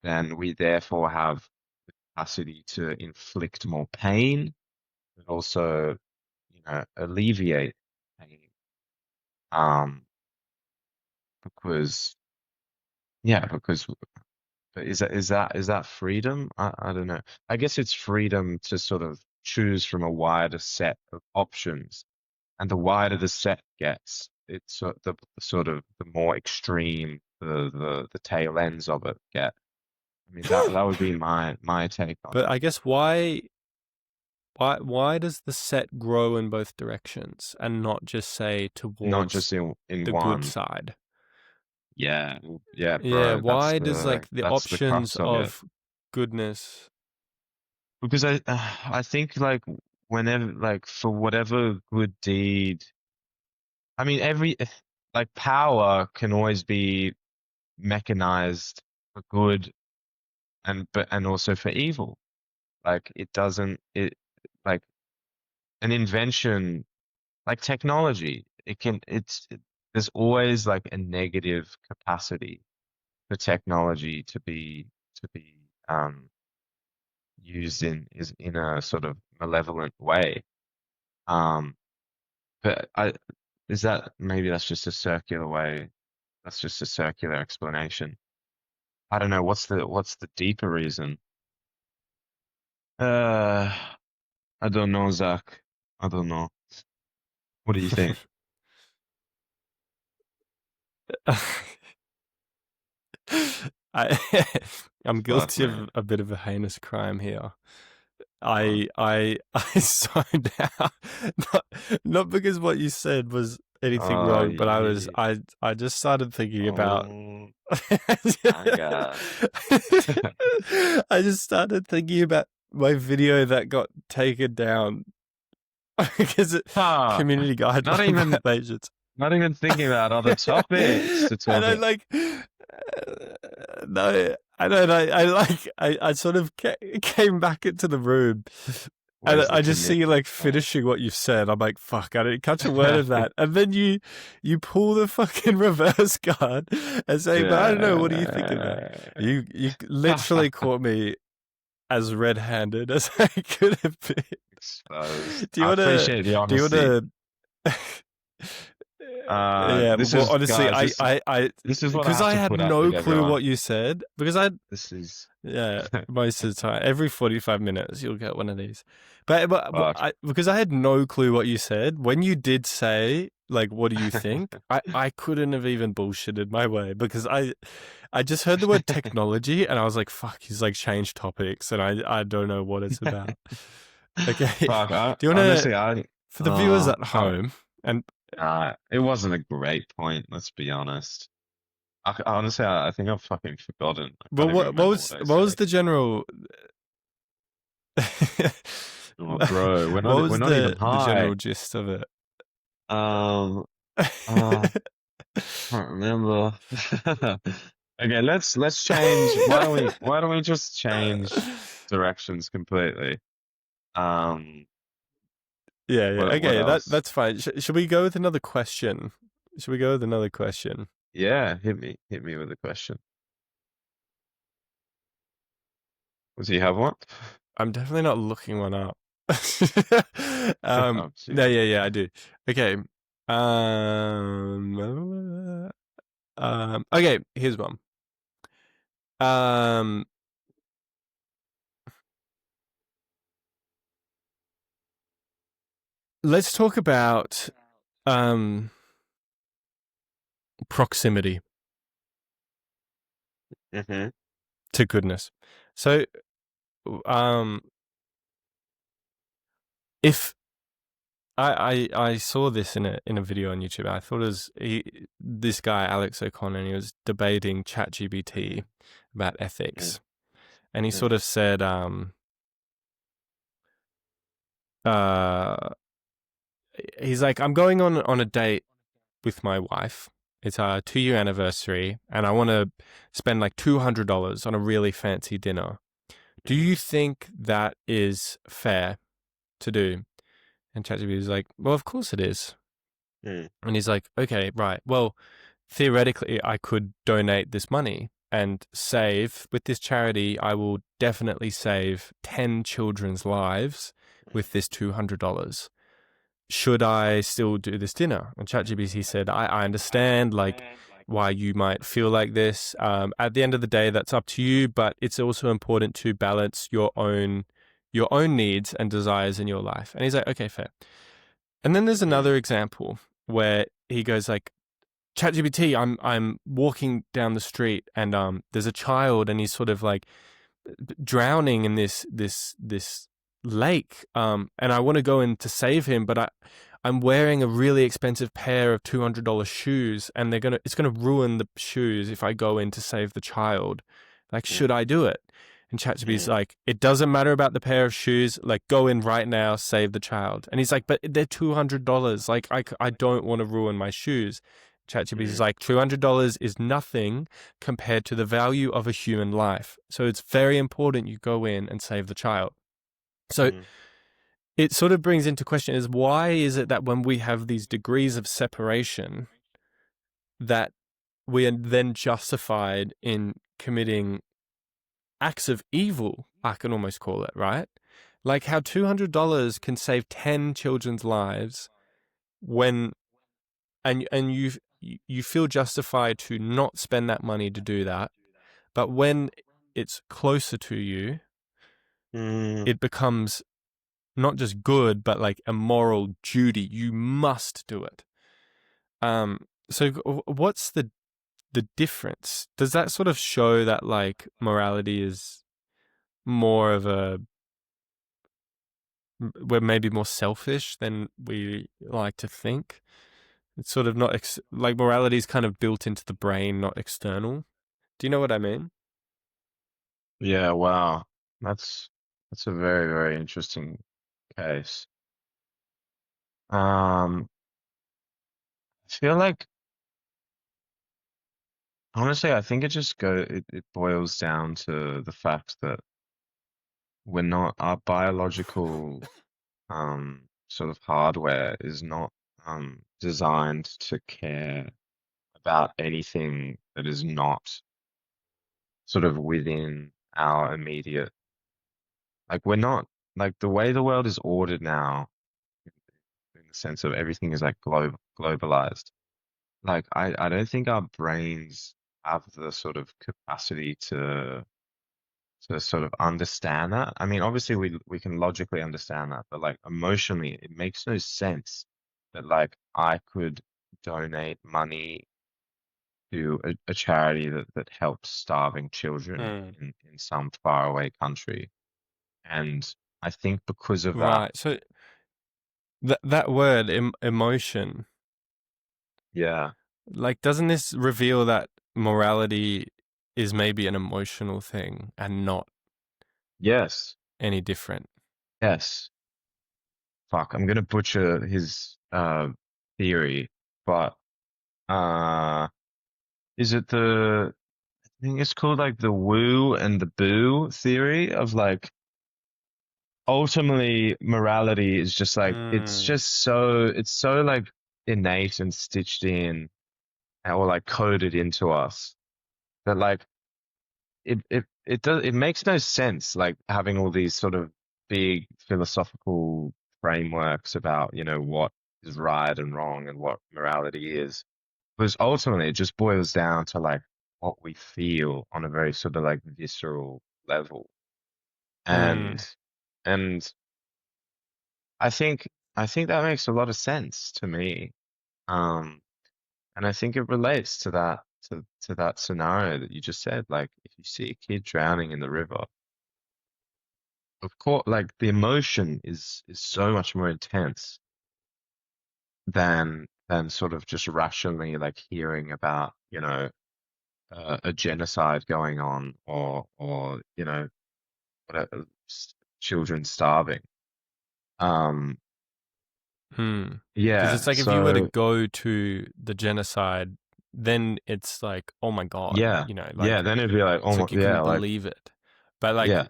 then we therefore have capacity to inflict more pain, but also, alleviate pain. Um, because yeah, because but is that freedom? I don't know. I guess it's freedom to sort of choose from a wider set of options, and the wider the set gets, it's sort of the more extreme the tail ends of it get. I mean that would be my take on But it. I guess why? Why does the set grow in both directions and not just say not towards just in the good one. side? Yeah, yeah, Yeah, bro. why does like the That's the options crux of it. of goodness? Because I think like whenever like for whatever good deed, I mean every like power can always be mechanized for good and also for evil. Like it doesn't it like an invention like technology, there's always like a negative capacity for technology to be used in a sort of malevolent way. Um, but I is that maybe that's just a circular way. That's just a circular explanation. I don't know. What's the deeper reason? Uh, I don't know, Zach. I don't know. What do you think? I I'm Fuck, guilty of man. a bit of a heinous crime here. What? I zoned out. Not, not because what you said was anything Oh, wrong, but I just started thinking about oh my God. I just started thinking about my video that got taken down because it Ah, community not guideline even violations. not even thinking about other topics to And talk I about. like, no, I don't know. I like, I sort of came back into the room, and Where's the I just see you commitment? like finishing what you've said. I'm like, fuck, I didn't catch a word of that. And then you pull the fucking reverse card and say, but I don't know. What do you think of that? Yeah. You literally caught me as red-handed as I could have been. Exposed. Do you I want to? appreciate the Do you want honesty. to? Yeah, This well, is honestly, guys, this is what I because have I to had put up with no clue everyone. what you said. Because This is yeah, most of the time, every 45 minutes, you'll get one of these. But fuck. because I had no clue what you said, when you did say, like, what do you think? I couldn't have even bullshitted my way because I just heard the word technology and I was like, fuck, he's like changed topics and I don't know what it's about. Okay. Fuck. Do you want to, Honestly, for the viewers at sorry. home, and It wasn't a great point. Let's be honest. Honestly, I think I've fucking forgotten. I well, can't even remember what I what was said. the general Oh, bro, what we're was not even the general high. gist of it? Um, uh, can't remember. Okay, let's change. Why don't we just change directions completely? Um, Yeah, yeah. what Okay, else? that's fine. Should we go with another question? Should we go with another question? Yeah, hit me with a question. Does he have one? I'm definitely not looking one up. Oh, Yeah, Jesus. yeah, yeah, I do. Okay. Okay, here's one. Um, let's talk about um proximity Mm-hmm. to goodness. So, um, if I saw this in a video on YouTube. I thought it was this guy Alex O'Connor, and he was debating ChatGPT about ethics, and he sort of said, uh, he's like, I'm going on a date with my wife. It's our 2 year anniversary, and I want to spend like $200 on a really fancy dinner. Do you think that is fair to do? And ChatGPT is like, well, of course it is. Mm-hmm. And he's like, okay, right. Well, theoretically, I could donate this money and save with this charity. I will definitely save 10 children's lives with this $200. Should I still do this dinner? And ChatGPT said, I understand like why you might feel like this. At the end of the day, that's up to you, but it's also important to balance your own needs and desires in your life. And he's like, okay, fair. And then there's another example where he goes like, ChatGPT, I'm walking down the street and there's a child and he's sort of like drowning in this lake, and I want to go in to save him, but I'm wearing a really expensive pair of $200 shoes, and it's gonna ruin the shoes if I go in to save the child. Like, should I do it? And ChatGPT's Mm, like, it doesn't matter about the pair of shoes. Like, go in right now, save the child. And he's like, but they're $200. Like, I don't want to ruin my shoes. ChatGPT's mm, like, $200 is nothing compared to the value of a human life. So it's very important you go in and save the child. So mm, it sort of brings into question is why is it that when we have these degrees of separation that we are then justified in committing acts of evil, I can almost call it, right? Like how $200 can save 10 children's lives when and you feel justified to not spend that money to do that, but when it's closer to you, mm. it becomes not just good but like a moral duty. You must do it. So what's the difference? Does that sort of show that like morality is more of a we're maybe more selfish than we like to think? It's sort of not like morality is kind of built into the brain, not external. Do you know what I mean? Yeah, wow. That's that's a very, very interesting case. I feel like honestly, I think it boils down to the fact that we're not our biological sort of hardware is not designed to care about anything that is not sort of within our immediate like we're not like the way the world is ordered now in the sense of everything is like globalized. Like I don't think our brains have the sort of capacity to sort of understand that. I mean, obviously we can logically understand that, but like emotionally, it makes no sense that like I could donate money to a charity that helps starving children Mm. in some faraway country. And I think because of that, Right. So that word emotion, yeah, like, doesn't this reveal that morality is maybe an emotional thing and not yes, any different? yes, fuck, I'm gonna butcher his theory, but uh is it I think it's called like the woo and the boo theory of like ultimately morality is just like Mm. it's so like innate and stitched in or like coded into us that like it makes no sense like having all these sort of big philosophical frameworks about what is right and wrong and what morality is because ultimately it just boils down to like what we feel on a very sort of like visceral level Mm. and and I think that makes a lot of sense to me. Um, and I think it relates to that scenario that you just said. Like if you see a kid drowning in the river, of course, like the emotion is so much more intense than sort of just rationally like hearing about, a genocide going on or whatever, children starving. Um, Hmm. Because yeah, it's like if you were to so go to the genocide, then it's like, oh my God, yeah, yeah, like then it'd be like, it's oh my, like you yeah, couldn't like believe it. But like yeah.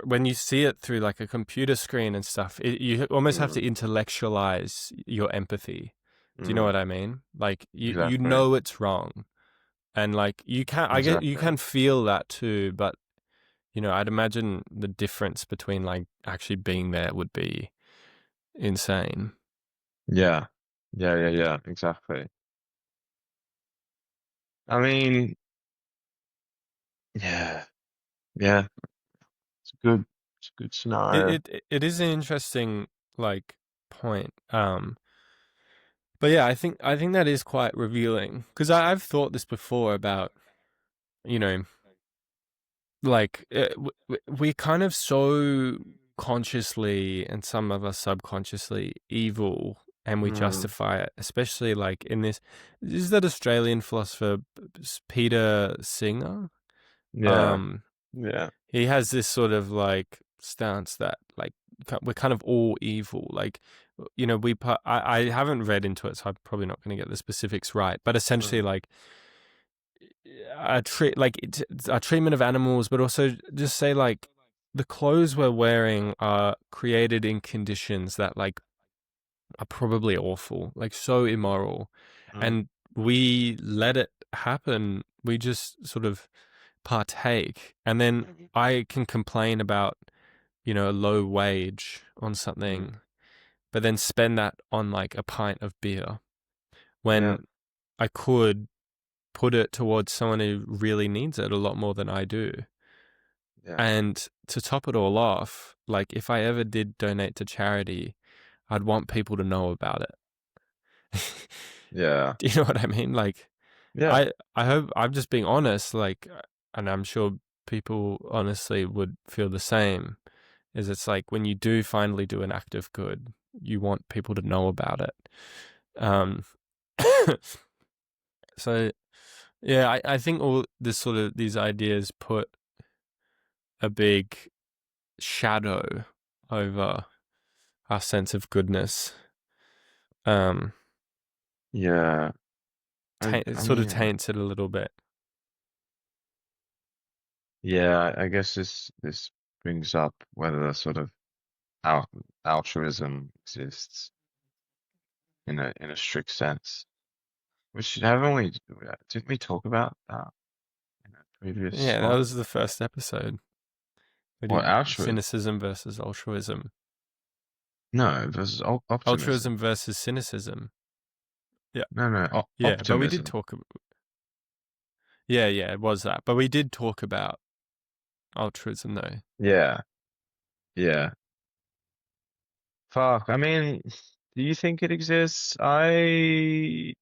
when you see it through like a computer screen and stuff, you almost have to Mm, intellectualize your empathy. Do you know mm, what I mean? Like you exactly. know it's wrong, and like you can I get you Exactly. can feel that too. But I'd imagine the difference between like actually being there would be insane. Yeah. Yeah, yeah, yeah, exactly. I mean, yeah, yeah, it's a good It scenario. it is an interesting like point. But yeah, I think that is quite revealing because I've thought this before about you know like we're kind of so consciously and some of us subconsciously evil, and we Mm, justify it, especially like in this. Is that Australian philosopher Peter Singer? yeah, Um, yeah, he has this sort of like stance that like we're kind of all evil. Like, I haven't read into it, so I'm probably not going to get the specifics right. But essentially, mm, like a treatment of animals, but also just say like the clothes we're wearing are created in conditions that like are probably awful, like so immoral, mm, and we let it happen. We just sort of partake, and then I can complain about a low wage on mm, something, but then spend that on like a pint of beer yeah, when I could put it towards someone who really needs it a lot more than I do. yeah, And to top it all off, like if I ever did donate to charity, I'd want people to know about it. yeah, Do you know what I mean? Like yeah, I hope I'm just being honest, like, and I'm sure people honestly would feel the same. Is it's like when you do finally do an act of good, you want people to know about it. Um, so yeah, I think all this sort of these ideas put a big shadow over our sense of goodness. Um, yeah. it I sort of mean, taints it a little bit. yeah, I guess this brings up whether sort of al altruism exists in a strict sense. Which haven't we didn't we talk about that in a previous Yeah, that one? was the first episode. We What, did altruism? cynicism versus altruism. No, versus optimism. Altruism versus cynicism. Yeah, No, no, yeah, but we did optimism. talk. Yeah, yeah, it was that. But we did talk about altruism, though. Yeah, yeah. Fuck. I mean, do you think it exists? I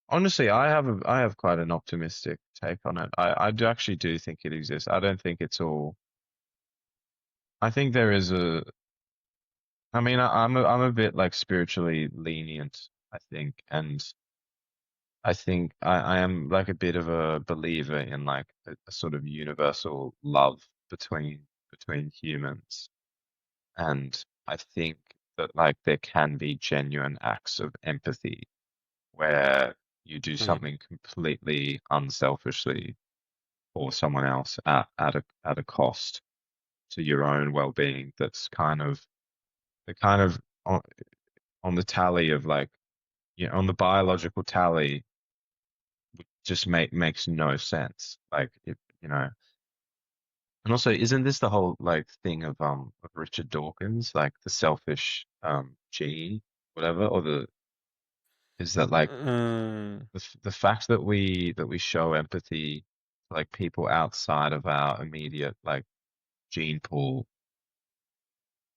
honestly, I have quite an optimistic take on it. I do actually do think it exists. I don't think it's all. I think there is a. I mean, I'm a bit like spiritually lenient, I think, and I think I am like a bit of a believer in like a sort of universal love between humans. And I think that like there can be genuine acts of empathy where you do Mm. something completely unselfishly for someone else at a cost to your own well-being. That's kind of the kind of on the tally of like on the biological tally just makes no sense. Like if and also isn't this the whole like thing of Richard Dawkins, like the selfish gene, whatever, or the is that like Mm. the fact that we show empathy to, like people outside of our immediate like gene pool,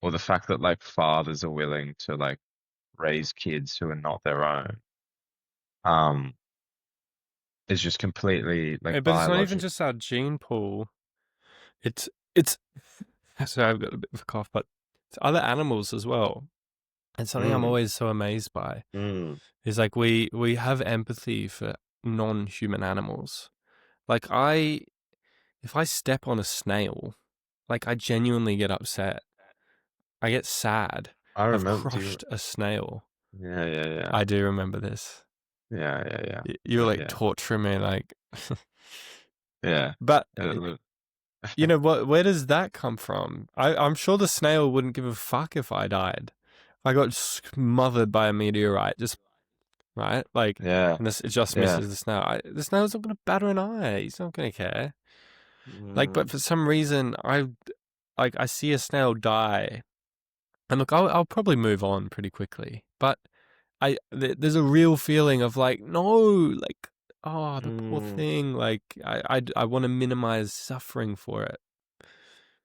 or the fact that like fathers are willing to like raise kids who are not their own, um, is just completely like But it's not even biologic. just our gene pool. It's. Sorry, I've got a bit of a cough, but it's other animals as well. And something I'm Mm, always so amazed by mm. is like we have empathy for non-human animals. Like if I step on a snail, like I genuinely get upset. I get sad. I I've remember. Do you? crushed a snail. Yeah, yeah, yeah, I do remember this. yeah, yeah, yeah, You were like yeah, torturing me, like. yeah. But Uh, what? Where does that come from? I'm sure the snail wouldn't give a fuck if I died. If I got smothered by a meteorite, just right, like, Yeah, and this it just yeah. misses the snail. The snail's not gonna batter an eye. He's not gonna care. Like, but Mm, for some reason, I see a snail die, and look, I'll probably move on pretty quickly. But there's a real feeling of like, no, like, oh, the poor mm. thing. Like, I want to minimize suffering for it.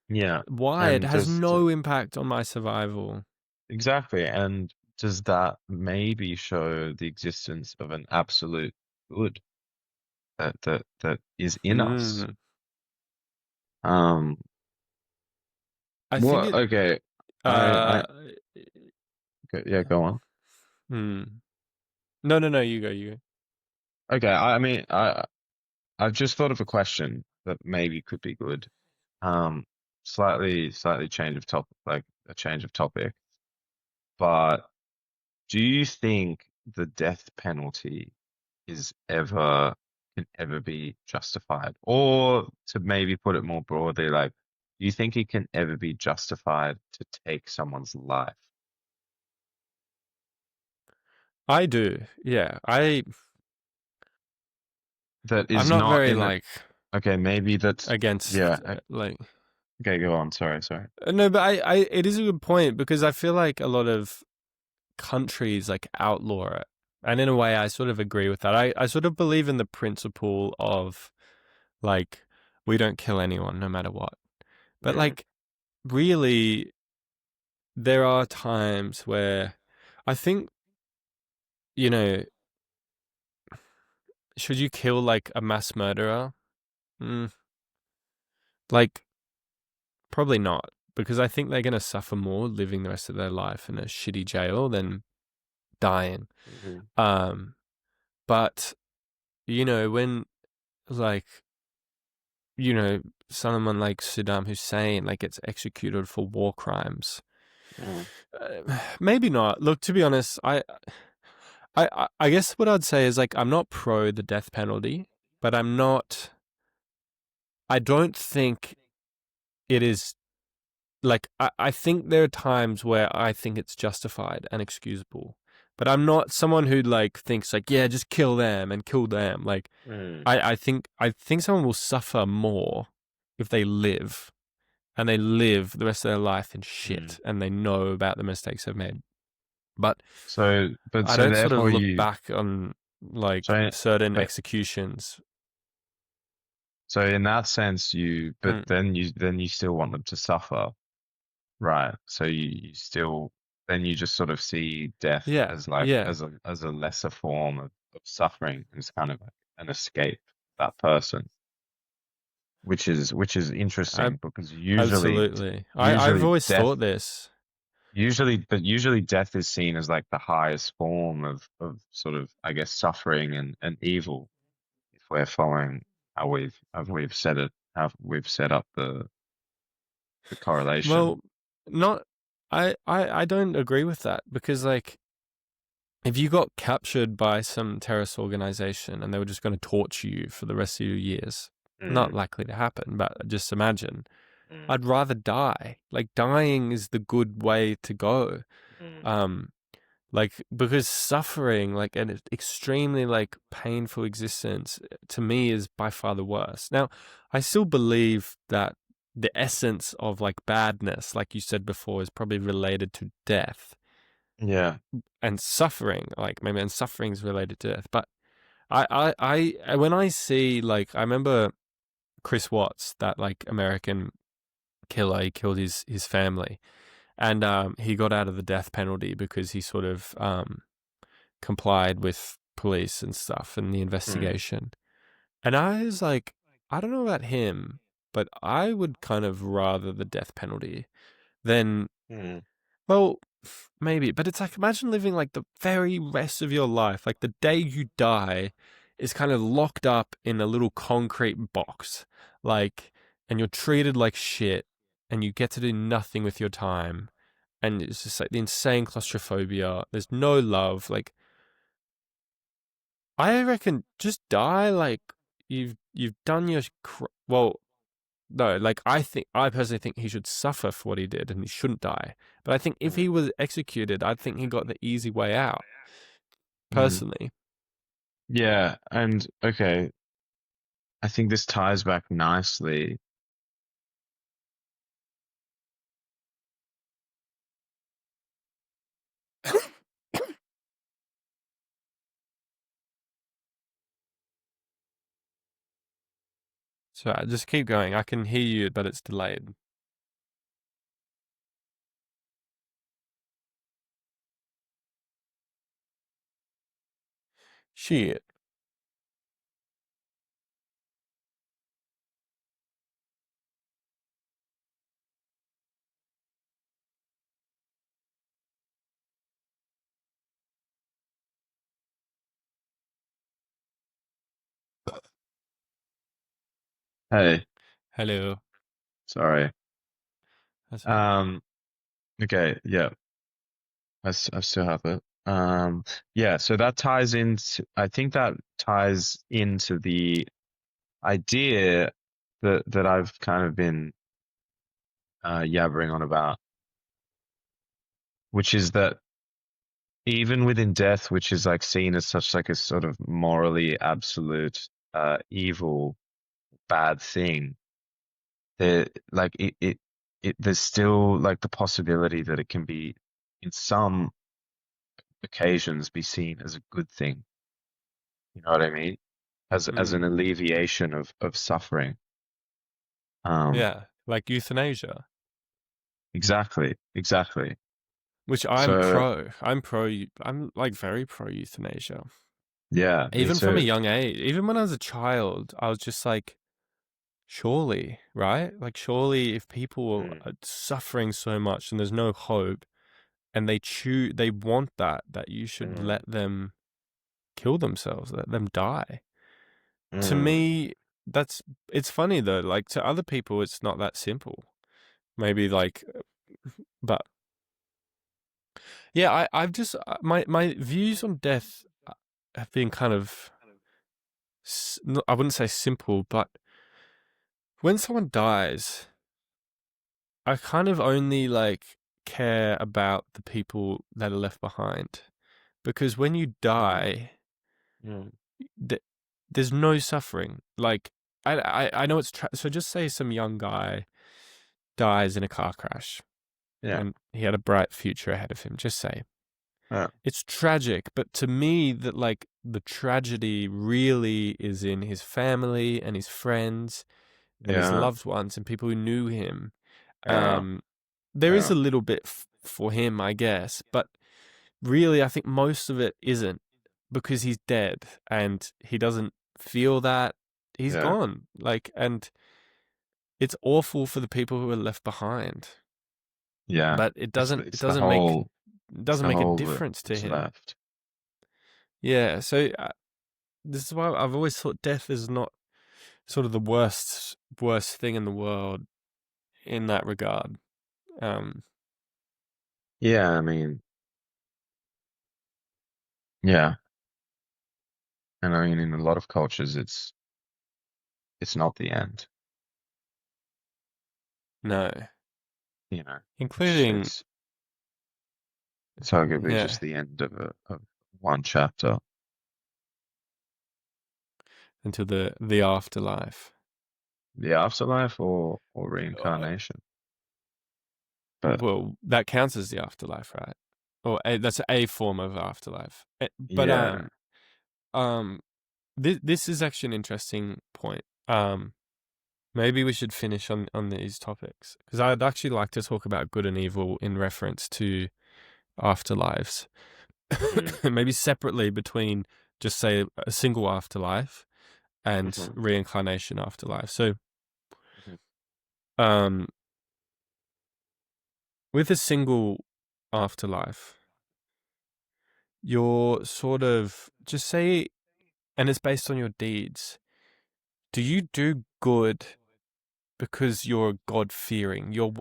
Yeah, Why? It and has no impact on my survival. exactly, and does that maybe show the existence of an absolute good that is in us? Mm. Um, I think What? it. Okay. I Uh, yeah, go on. hmm. No, no, no. You go. You go. Okay. I mean, I've just thought of a question that maybe could be good. Um, slightly change of topic, like a change of topic. But do you think the death penalty is ever can ever be justified? Or to maybe put it more broadly, like, do you think it can ever be justified to take someone's life I do. Yeah. that I'm is not not very in the, like okay, maybe that's, against yeah, like. okay, go on. Sorry. No, but it is a good point because I feel like a lot of countries like outlaw it. And in a way, I sort of agree with that. I sort of believe in the principle of like, we don't kill anyone no matter what. But Mm, like, really, there are times where I think, you know, should you kill like a mass murderer? Mm, like, probably not. Because I think they're going to suffer more living the rest of their life in a shitty jail than dying. mhm, Um, but, when like, you know, someone like Saddam Hussein like gets executed for war crimes. mm, Maybe not. Look, to be honest, I guess what I'd say is like I'm not pro the death penalty, but I'm not. I don't think it is like I think there are times where I think it's justified and excusable, but I'm not someone who like thinks like yeah, just kill them and kill them. Like mm, I think someone will suffer more if they live and they live the rest of their life in mm. shit and they know about the mistakes they've made. But I So don't sort of therefore look back on like so, certain but executions. so in that sense, but Mm. then you still want them to suffer, right? So you still, then you just sort of see death Yeah, as like, yeah, as a lesser form of suffering, as kind of like an escape for that person, which is ab- interesting because absolutely. I've usually always death thought this. usually death is seen as like the highest form of sort of, I guess, suffering and evil, if we're following how we've set up the correlation. Well, not. I don't agree with that because like if you got captured by some terrorist organization and they were just going to torture you for the rest of your years, not Mm, likely to happen. But just imagine. mm, I'd rather die. Like dying is the good way to go. mm. Um, like because suffering, like an extremely like painful existence, to me is by far the worst. Now, I still believe that the essence of like badness, like you said before, is probably related to death Yeah. and suffering. Like maybe and suffering is related to death. But when I see like I remember Chris Watts, that like American killer, he killed his family, and he got out of the death penalty because he sort of complied with police and stuff and the Mm, investigation. And I was like, I don't know about him, but I would kind of rather the death penalty than, mm, well, maybe, but it's like imagine living like the very rest of your life, like the day you die is kind of locked up in a little concrete box, like, and you're treated like shit and you get to do nothing with your time. And it's just like the insane claustrophobia. There's no love. Like, I reckon just die like you've done your well no like I personally think he should suffer for what he did and he shouldn't die, but I think if he mm, was executed I'd think he got the easy way out mm. personally. Yeah, and okay, I think this ties back nicely. So I just keep going, I can hear you but it's delayed. Shit. Hey, Hello. sorry. That's all right. Um, okay, yeah, I still have it. Yeah, so that ties into, I think that ties into the idea that I've kind of been yabbering on about, which is that even within death, which is like seen as such like a sort of morally absolute evil, bad thing, there like there's still like the possibility that it can be in some occasions be seen as a good thing. You know what I mean? As an Mm. alleviation of suffering. Um, Yeah, like euthanasia, exactly, exactly. which I'm So pro. I'm pro. I'm like very pro euthanasia. yeah, me Even from a too. young age, even when I was a child, I was just like, surely, right? Like, surely, if people Mm, are suffering so much and there's no hope, and they want that you should mm, let them kill themselves, let them die. To mm. me, that's it's funny though. Like to other people, it's not that simple. Maybe like, but yeah, I've just my views on death have been kind of I wouldn't say simple, but when someone dies, I kind of only like care about the people that are left behind because when you Mm, die, mm. th- there's no suffering. Like I know so just say some young guy dies in a car crash Yeah, and he had a bright future ahead of him. Just say yeah, it's tragic, but to me, that like the tragedy really is in his family and his friends and his yeah, loved ones and people who knew him. yeah, Um, there is yeah, a little bit for him, I guess, but really, I think most of it isn't because he's dead and he doesn't feel that he's yeah, gone. Like, and it's awful for the people who are left behind, yeah. but it doesn't make it It's doesn't the make a whole difference to that's him. left. Yeah, so this is why I've always thought death is not sort of the worst thing in the world in that regard. Um, Yeah, I mean, yeah, and I mean, in a lot of cultures, it's not the end. no, You know, it's including it's it's arguably yeah, just the end of one chapter. until the afterlife. The afterlife or Uh, reincarnation. But well, that counts as the afterlife, right? Or that's a form of afterlife. But yeah. um, this is actually an interesting point. Maybe we should finish on these topics because I'd actually like to talk about good and evil in reference to afterlives. Mm, Maybe separately between just say a single afterlife and hmm reincarnation afterlife. So, hmm um, with a single afterlife, you're sort of just say, and it's based on your deeds. Do you do good because you're God fearing? You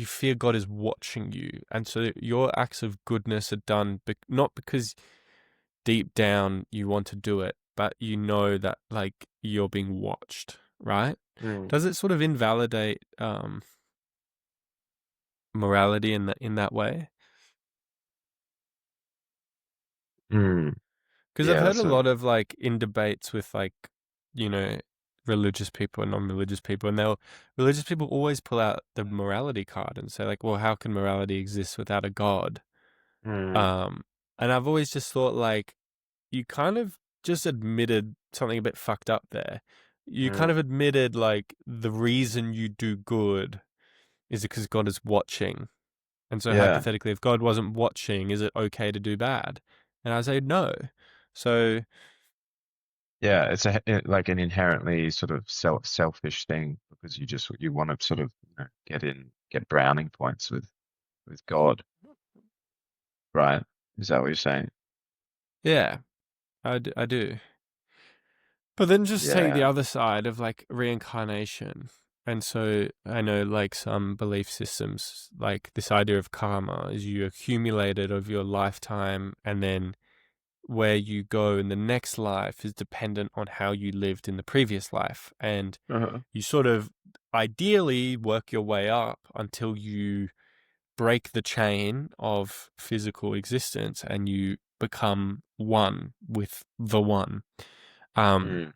fear God is watching you, and so your acts of goodness are done not because deep down you want to do it, but you know that like you're being watched, right? mm, Does it sort of invalidate morality in that way? mm. Because I've Yeah, heard a that's a lot of like in debates with like, you know, religious people and non-religious people, and religious people always pull out the morality card and say like, well, how can morality exist without a God? mm, Um, and I've always just thought like you kind of just admitted something a bit fucked up there. You kind mm. of admitted like the reason you do good is because God is watching. And so Yeah, hypothetically, if God wasn't watching, is it okay to do bad? And I say no. So yeah. It's like an inherently sort of selfish thing because you want to sort of get browning points with God, right? Is that what you're saying? yeah, I do. But then just take the Yeah. other side of like reincarnation. And so I know like some belief systems, like this idea of karma is you accumulate it over your lifetime, and then where you go in the next life is dependent on how you lived in the previous life. And Uh-huh. you sort of ideally work your way up until you break the chain of physical existence and you become one with the one. Um, Mm.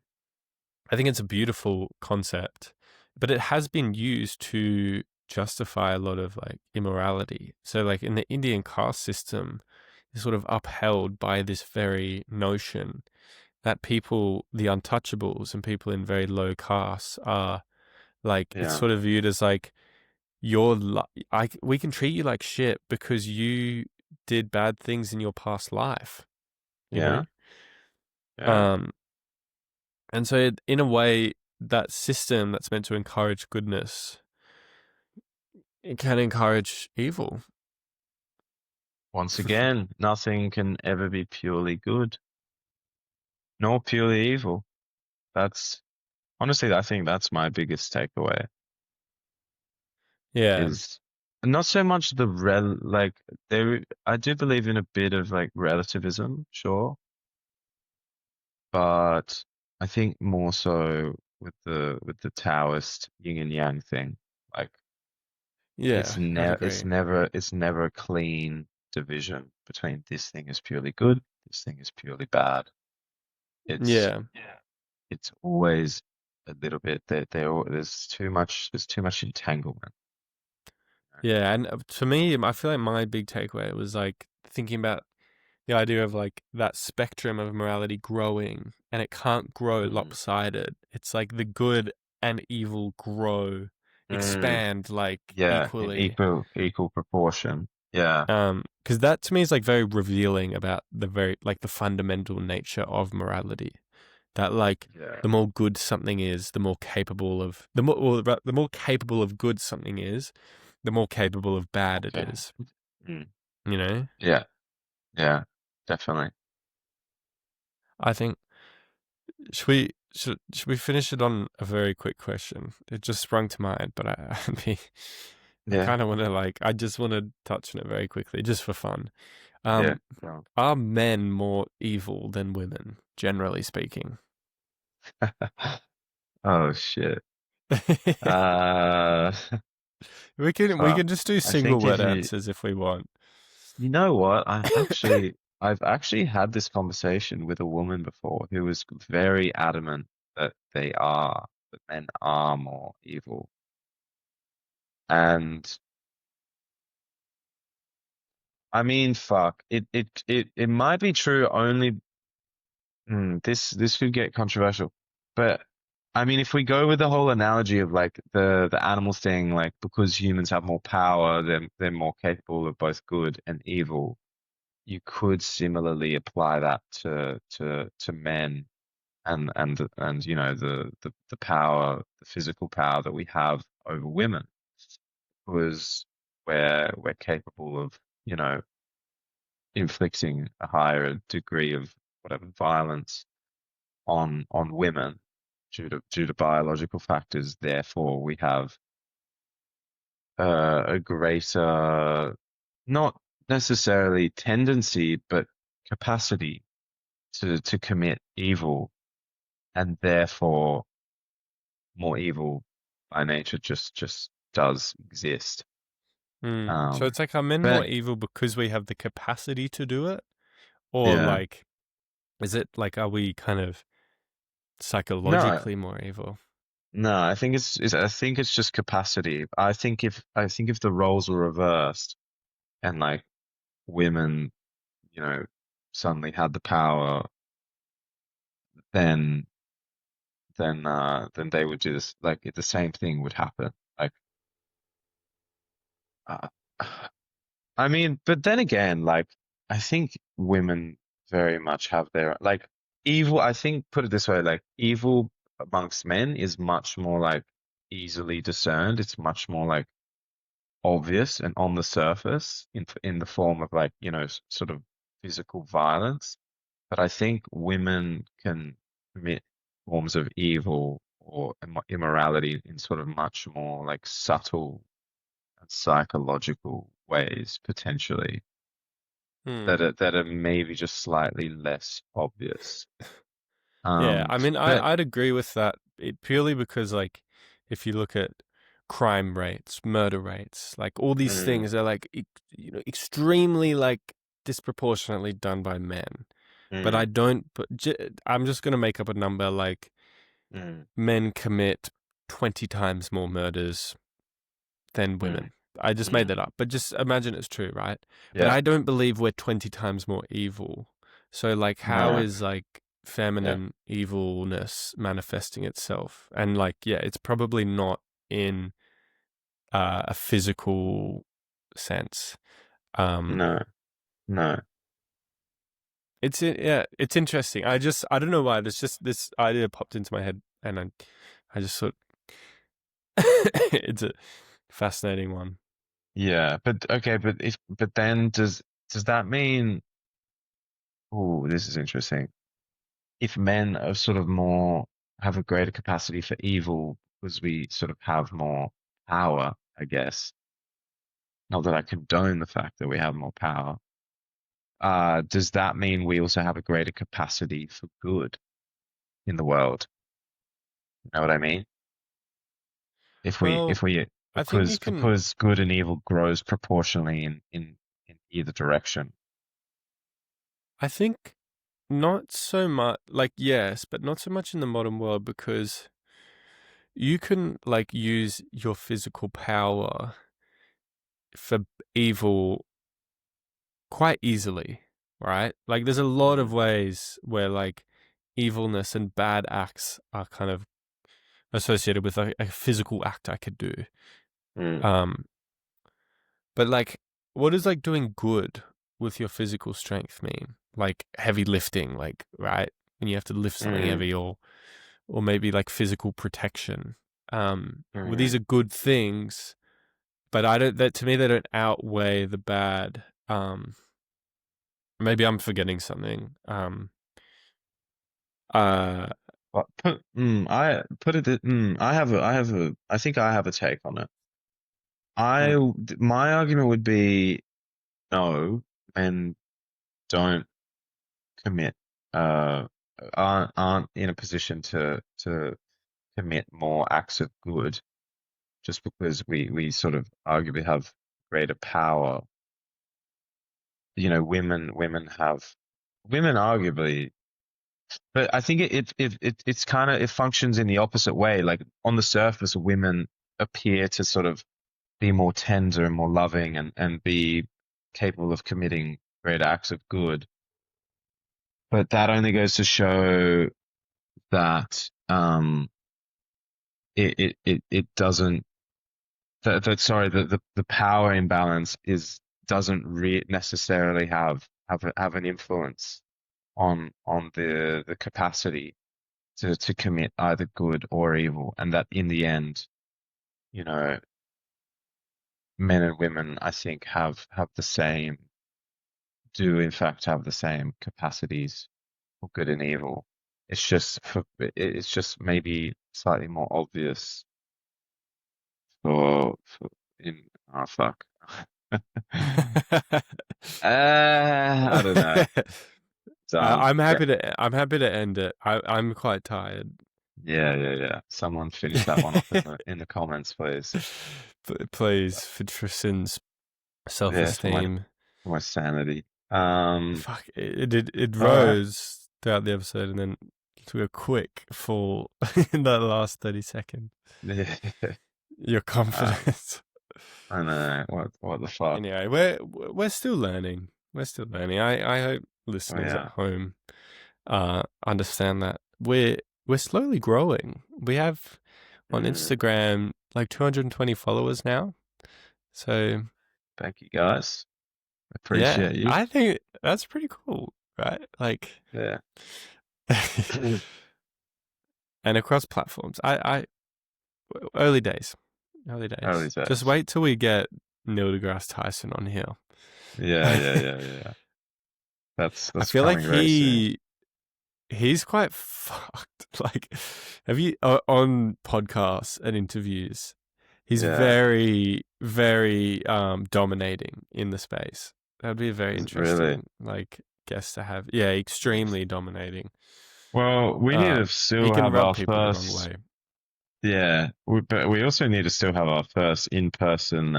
I think it's a beautiful concept, but it has been used to justify a lot of like immorality. So, like in the Indian caste system, is sort of upheld by this very notion that people, the untouchables and people in very low castes, are like it's Yeah. sort of viewed as like we can treat you like shit because you did bad things in your past life, you know. Yeah. Yeah. Um, and so in a way, that system that's meant to encourage goodness, it can encourage evil. Once again, nothing can ever be purely good, nor purely evil. That's honestly, I think that's my biggest takeaway Yeah, is not so much the like there I do believe in a bit of like relativism, sure, but I think more so with the Taoist yin and yang thing. Like yeah, I'd agree. it's never a clean division between this thing is purely good, this thing is purely bad. It's Yeah, it's always a little bit that there's too much entanglement. yeah, and to me, I feel like my big takeaway was like thinking about the idea of like that spectrum of morality growing, and it can't grow Mm. lopsided. It's like the good and evil grow, Mm. expand like Yeah, in equally. equal proportion. Yeah, Because that to me is like very revealing about the very like the fundamental nature of morality. That like yeah. the more good something is, the more capable of the more capable of good something is, the more capable of bad it Okay. is. Mm. You know, Yeah, yeah, definitely. I think should we finish it on a very quick question? It just sprung to mind, but I Yeah, kind of want to like I just want to touch on it very quickly, just for fun. yeah. Um, Go are men more evil than women, generally speaking? on. Oh shit. Uh, We fuck. can just do I single think word if you, answers if we want. you know what, I've actually had this conversation with a woman before who was very adamant that men are more evil. And I mean, fuck, it might be true only. This could get controversial, but I mean, if we go with the whole analogy of like the animals thing, like because humans have more power, they're more capable of both good and evil. You could similarly apply that to men and you know the power, the physical power that we have over women, because we're capable of you know inflicting a higher degree of whatever violence on women due to biological factors. Therefore, we have a greater, not necessarily tendency, but capacity to commit evil, and therefore more evil by nature just does exist. So Um, it's like are men more but evil because we have the capacity to do it, or yeah, like is it like are we kind of no, psychologically more evil? no, I think it's just capacity. I think if the roles were reversed and like women you know, suddenly had the power, then then they would do this. Like the same thing would happen. Like, uh, I mean, but then again, like I think women very much have their like evil. I think put it this way, like evil amongst men is much more like easily discerned. It's much more like obvious and on the surface in the form of like sort of physical violence. But I think women can commit. forms of evil or immorality in sort of much more like subtle and psychological ways, potentially, Hmm. that are maybe just slightly less obvious. Yeah, Um, I mean, but I'd agree with that purely because, like, if you look at crime rates, murder rates, like all these mm, things are like, extremely like disproportionately done by men. But I mm, don't. I'm just gonna make up a number. Like mm, men commit 20 times more murders than mm, women. I just made mm, that up, but just imagine it's true, right? But yeah, I don't believe we're 20 times more evil. So, like, how no, is like yeah, feminine evilness manifesting itself? And, like, yeah, it's probably not in a physical sense. Um, no, no, yeah, it's interesting. I don't know why. There's just this idea popped into my head, and I just thought it's a fascinating one. yeah. But okay, but then does that mean? Oh, this is interesting. If men are sort of more have a greater capacity for evil because we sort of have more power, I guess. Not that I condone the fact that we have more power. Does that mean we also have a greater capacity for good in the world? You know what I mean? Well, If we I think you can. because good and evil grows proportionally in either direction. I think not so much, like, yes, but not so much in the modern world because you can, like, use your physical power for evil quite easily, right? Like, there's a lot of Mm, ways where, like, evilness and bad acts are kind of associated with a physical act I could do. mm, Um, but, like, what does, like, doing good with your physical strength mean? Like, heavy lifting, like, right? When you have to lift something mm, heavy or maybe like physical protection. Well, these mm. are good things, but I don't. That to me, they don't outweigh the bad. Maybe I'm forgetting something. Uh, But I put it. I think I have a take on it. hmm. My argument would be no, men don't commit, uh, aren't in a position to commit more acts of good just because we sort of arguably have greater power. You know, women arguably, but I think it's kind of it functions in the opposite way. Like on the surface, women appear to sort of be more tender and more loving and be capable of committing great acts of good. But that only goes to show that it doesn't sorry the power imbalance is doesn't necessarily have an influence on the capacity to commit either good or evil, and that in the end, you know, men and women I think have the same do in fact have the same capacities for good and evil. It's just maybe slightly more obvious for in oh fuck. I don't know. I'm happy to end it. I'm quite tired. Yeah, yeah, yeah. Someone finish that one off in the comments, please. Please, for Tristan's Yeah, self-esteem. for my sanity. Fuck, it All right. rose throughout the episode and then took a quick fall in that last 30 seconds. Yeah. Your Uh, confidence. I know. What the fuck? Anyway, we're still learning. We're still learning. I hope Oh listeners at yeah. home understand that we're slowly growing. We have on Mm, Instagram like 220 followers now. So thank you guys. yeah, Appreciate you. I think that's pretty cool, right? Like Yeah. and across platforms. I early days, early Early days. Just days. wait till we get Neil deGrasse Tyson on here. Yeah, yeah, yeah, yeah, yeah. I That's feel like coming very soon. he's quite fucked. Like, have you on podcasts and interviews? He's Yeah. very, very dominating in the space. That'd be a very Is it really? interesting like guest to have. Yeah, extremely dominating. Well, we need to He still can have rub our people the wrong first, way. yeah, but we also need to still have our first in-person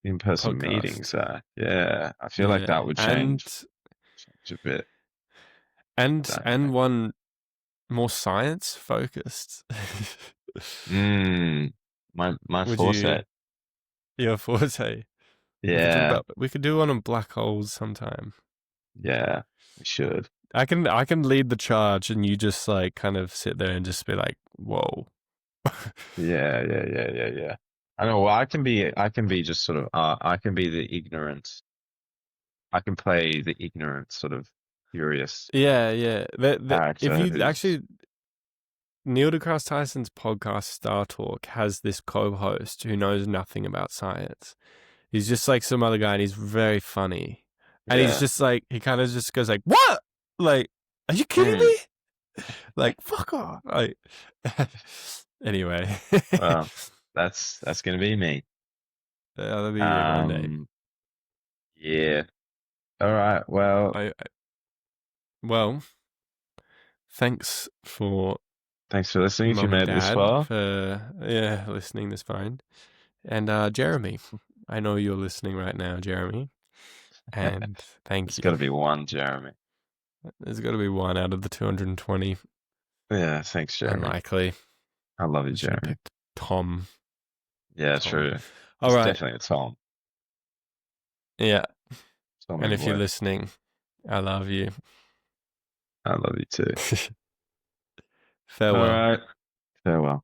meetings. Podcast. Yeah, I feel like that Yeah, would and change a bit. and Don't and one more science focused. Mm, my Would you? foresight. Your forte. Yeah, We could do one on black holes sometime. yeah, we should. I can lead the charge, and you just like kind of sit there and just be like, "Whoa." Yeah. I know. Well, I can be just sort of, I can be the ignorant. I can play the ignorant sort of curious Yeah, yeah. If character you who's, actually, Neil deGrasse Tyson's podcast Star Talk has this co-host who knows nothing about science. He's just like some other guy, and he's very funny. And he's yeah. just like he kind of just goes like, "What? Like, are you kidding Mm, me? Like, fuck off!" Like, anyway, well, that's gonna be me. that'll be you one day. Um, yeah. All right. Well, Well, thanks for thanks for listening. If you mum and made it this dad far, for listening this far. And Jeremy, I know you're listening right now, Jeremy. And thank there's got to you. be one, Jeremy. There's got to be one out of the 220. Yeah. Thanks, Jeremy. Unlikely. I love you, You should have Jeremy. picked Tom. Yeah, Tom. true. All It's right. definitely a Tom. Yeah. Tom And and if you're Wood. listening, I love you. I love you too. All Farewell. right. Farewell.